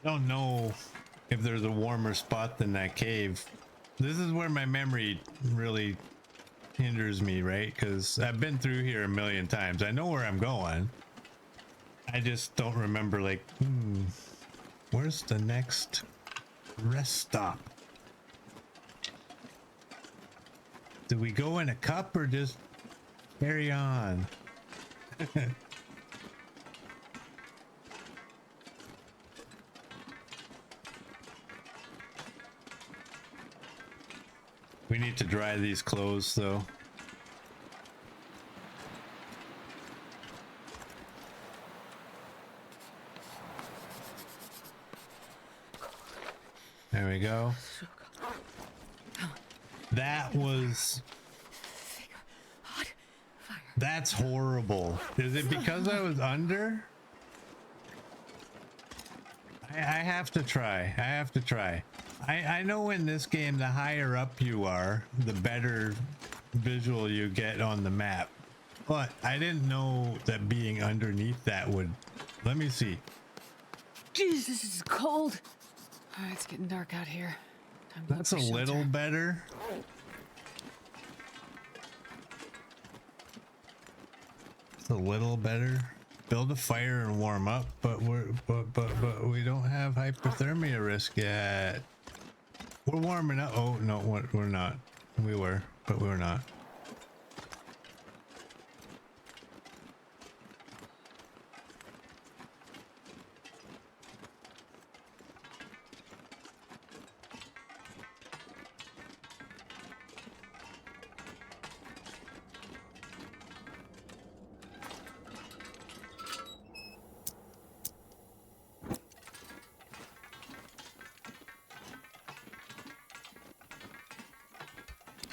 I don't know if there's a warmer spot than that cave. This is where my memory really hinders me, right? Because I've been through here a million times. I know where I'm going. I just don't remember, like, where's the next rest stop? Do we go in a cup or just carry on? We need to dry these clothes though. There we go. That was... That's horrible. Is it because I was under? I have to try. I have to try. I know in this game, the higher up you are, the better visual you get on the map. But I didn't know that being underneath that would... Let me see. Jeez, this is cold. All right, it's getting dark out here. Time to That's a look for little shelter. better. It's a little better. Build a fire and warm up, but we don't have hypothermia risk yet. We're warming up. Oh no, we're not. We were, but we're not.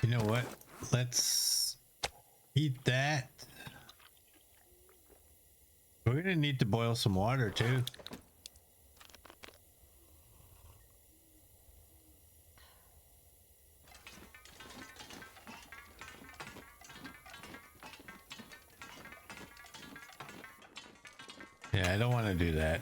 You know what? Let's eat that. We're gonna need to boil some water too. Yeah, I don't want to do that.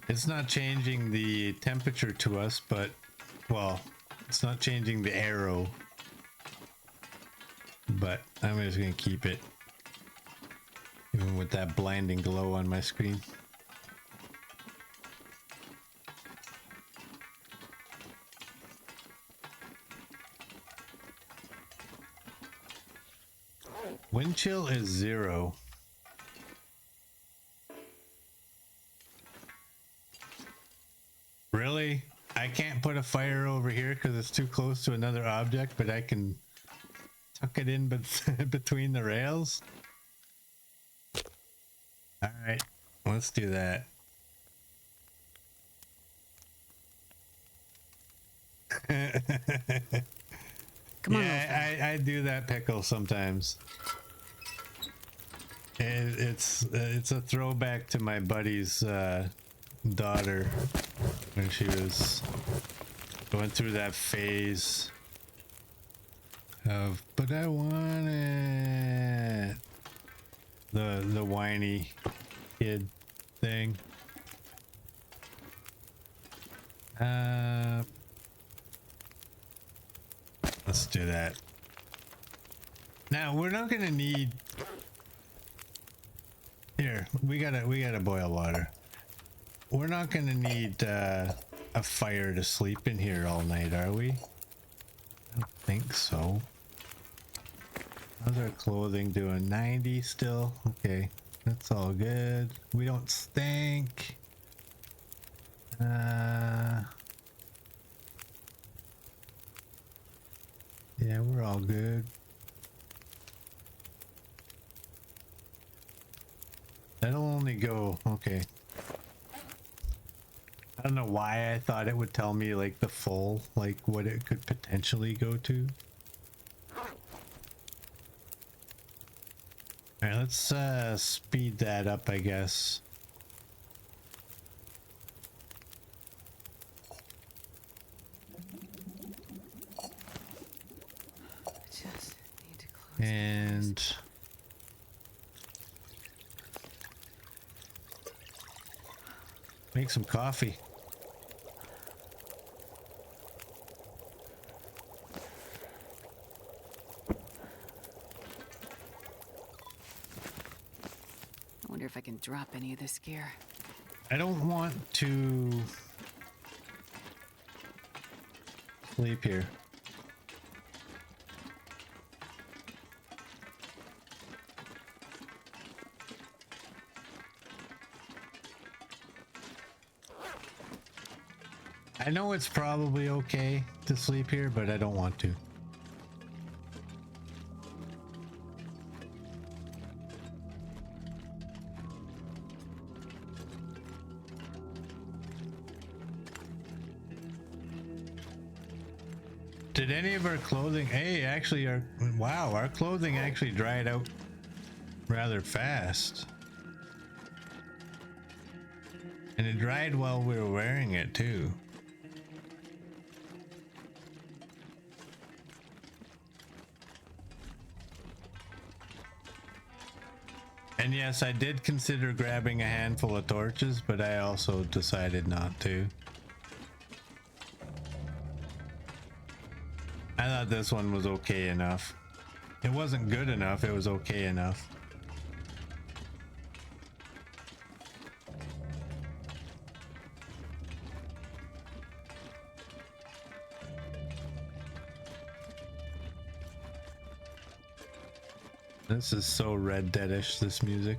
It's not changing the temperature to us, but, well, it's not changing the arrow. But I'm just gonna keep it, even with that blinding glow on my screen. Wind chill is 0. Really? I can't put a fire over here because it's too close to another object, but I can tuck it in between the rails? Alright, let's do that. Come on, yeah, I do that, Pickle, sometimes. It's a throwback to my buddy's daughter when she was going through that phase of, but I want it, the whiny kid thing. Let's do that. Now we're not gonna need. Here, we gotta boil water. We're not gonna need a fire to sleep in here all night, are we? I don't think so. How's our clothing doing? 90 still? Okay, that's all good. We don't stink. Yeah, we're all good. That'll only go, okay. I don't know why I thought it would tell me like the full, like what it could potentially go to. All right, let's speed that up, I guess. Just need to close. And make some coffee. I wonder if I can drop any of this gear. I don't want to sleep here. I know it's probably okay to sleep here, but I don't want to. Did any of our clothing, hey, actually wow, our clothing actually dried out rather fast. And it dried while we were wearing it too. And yes, I did consider grabbing a handful of torches, but I also decided not to. I thought this one was okay enough. It wasn't good enough, it was okay enough. This is so Red Dead-ish, this music.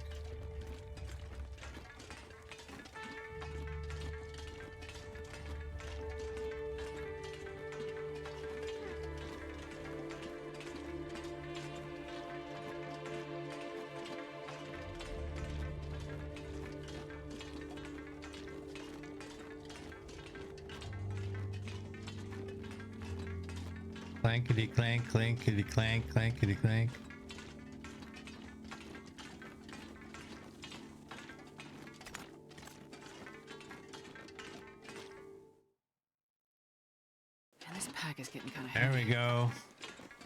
Clankety clank, clankety clank, clankety clank. And this pack is getting kind of There heavy. we go.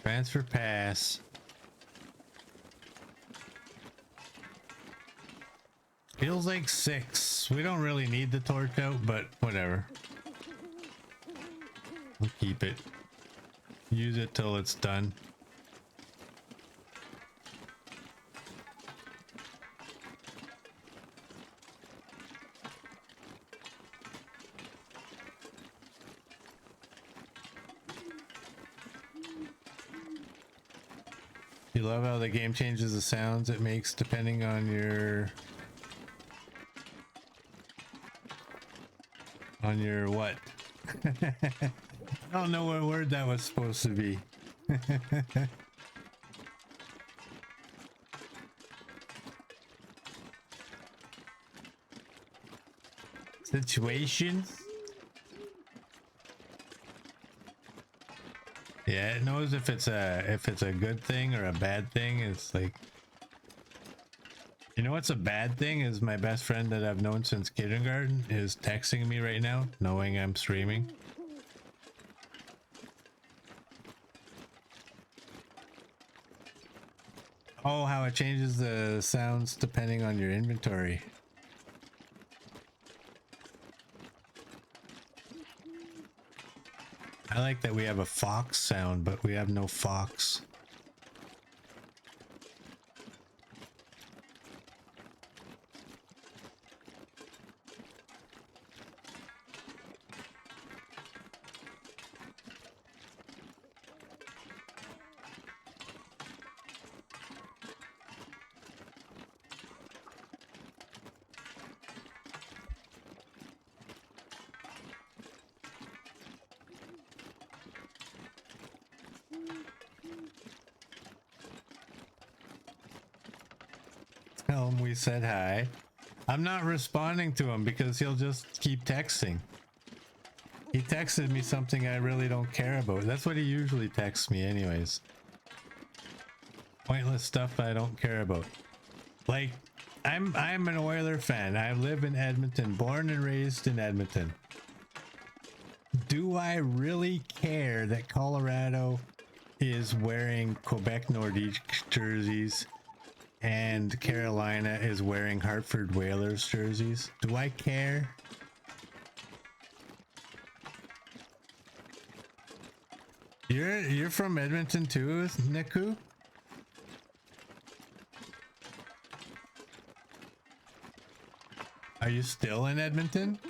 Transfer pass. Feels like 6. We don't really need the torch out, but whatever. We'll keep it. Use it till it's done. You love how the game changes the sounds it makes depending on your what? I don't know what word that was supposed to be. Situation? Yeah, it knows if it's a good thing or a bad thing. It's like, you know what's a bad thing is my best friend that I've known since kindergarten is texting me right now knowing I'm streaming. Oh, how it changes the sounds depending on your inventory. I like that we have a fox sound, but we have no fox. Tell him we said hi. I'm not responding to him because he'll just keep texting. He texted me something I really don't care about. That's what he usually texts me anyways. Pointless stuff I don't care about. Like, I'm an Oiler fan. I live in Edmonton, born and raised in Edmonton. Do I really care that Colorado is wearing Quebec Nordique jerseys and Carolina is wearing Hartford Whalers jerseys? Do I care? You're from Edmonton too, Niku? Are you still in Edmonton?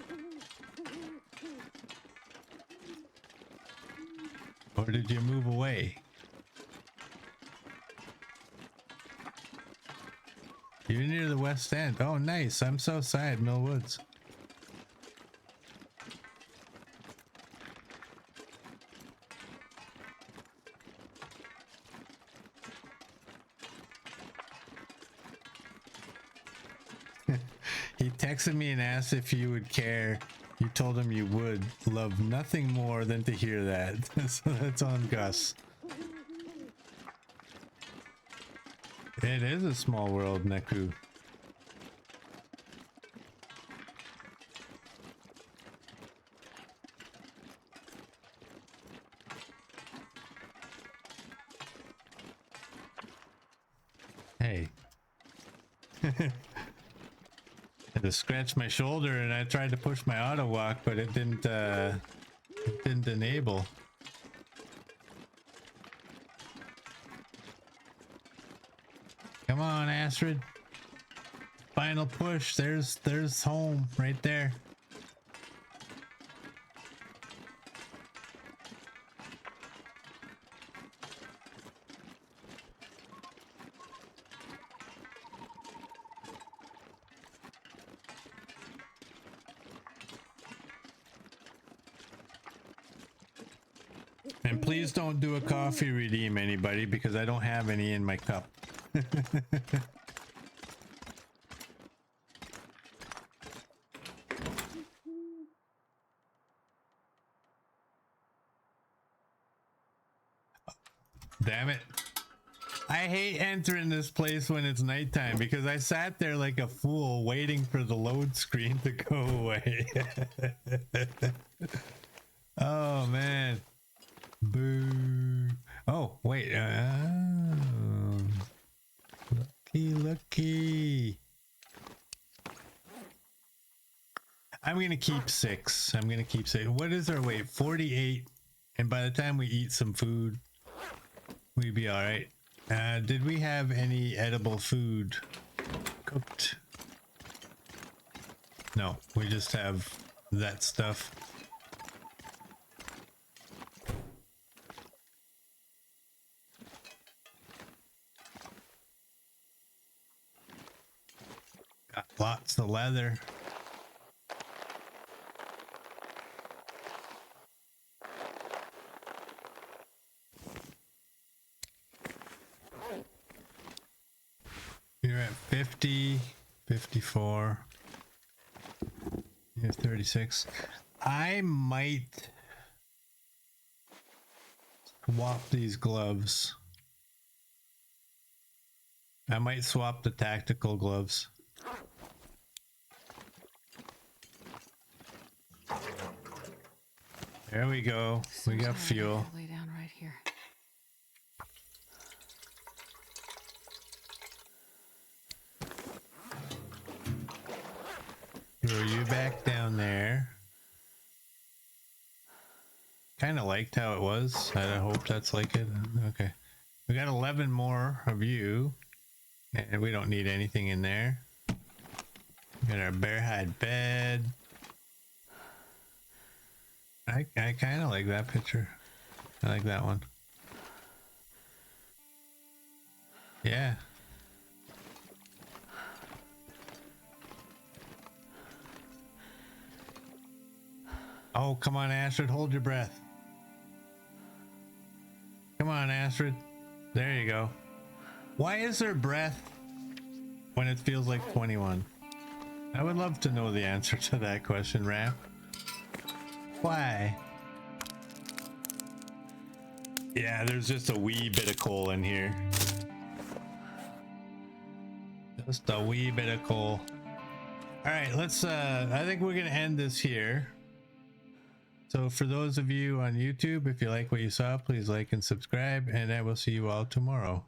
Or did you move away? You're near the West End. Oh, nice. I'm south side, Mill Woods. He texted me and asked if you would care. You told him you would. Love nothing more than to hear that. So that's on Gus. It is a small world, Neku. Hey. Had to scratch my shoulder and I tried to push my auto walk, but it didn't enable. Come on, Astrid. Final push. There's home right there. And please don't do a coffee redeem, anybody, because I don't have any in my cup. Damn it. I hate entering this place when it's nighttime because I sat there like a fool waiting for the load screen to go away. Oh, man. Boo. Oh, wait. Lucky. I'm going to keep 6. I'm going to keep 6. What is our weight? 48. And by the time we eat some food, we'd be all right. Did we have any edible food cooked? No, we just have that stuff. Got lots of leather. You're at 50, 54. You're 36. I might swap these gloves. I might swap the tactical gloves. There we go. We got fuel. Lay down right here. Throw you back down there. Kind of liked how it was. I hope that's like it. Okay. We got 11 more of you. And we don't need anything in there. We got our bear hide bed. I kind of like that picture. I like that one. Yeah. Oh, come on, Astrid. Hold your breath. Come on, Astrid. There you go. Why is there breath when it feels like 21? I would love to know the answer to that question, Rap. Why? Yeah, there's just a wee bit of coal in here. Just a wee bit of coal. All right, let's I think we're gonna end this here. So for those of you on YouTube, if you like what you saw, please like and subscribe, and I will see you all tomorrow.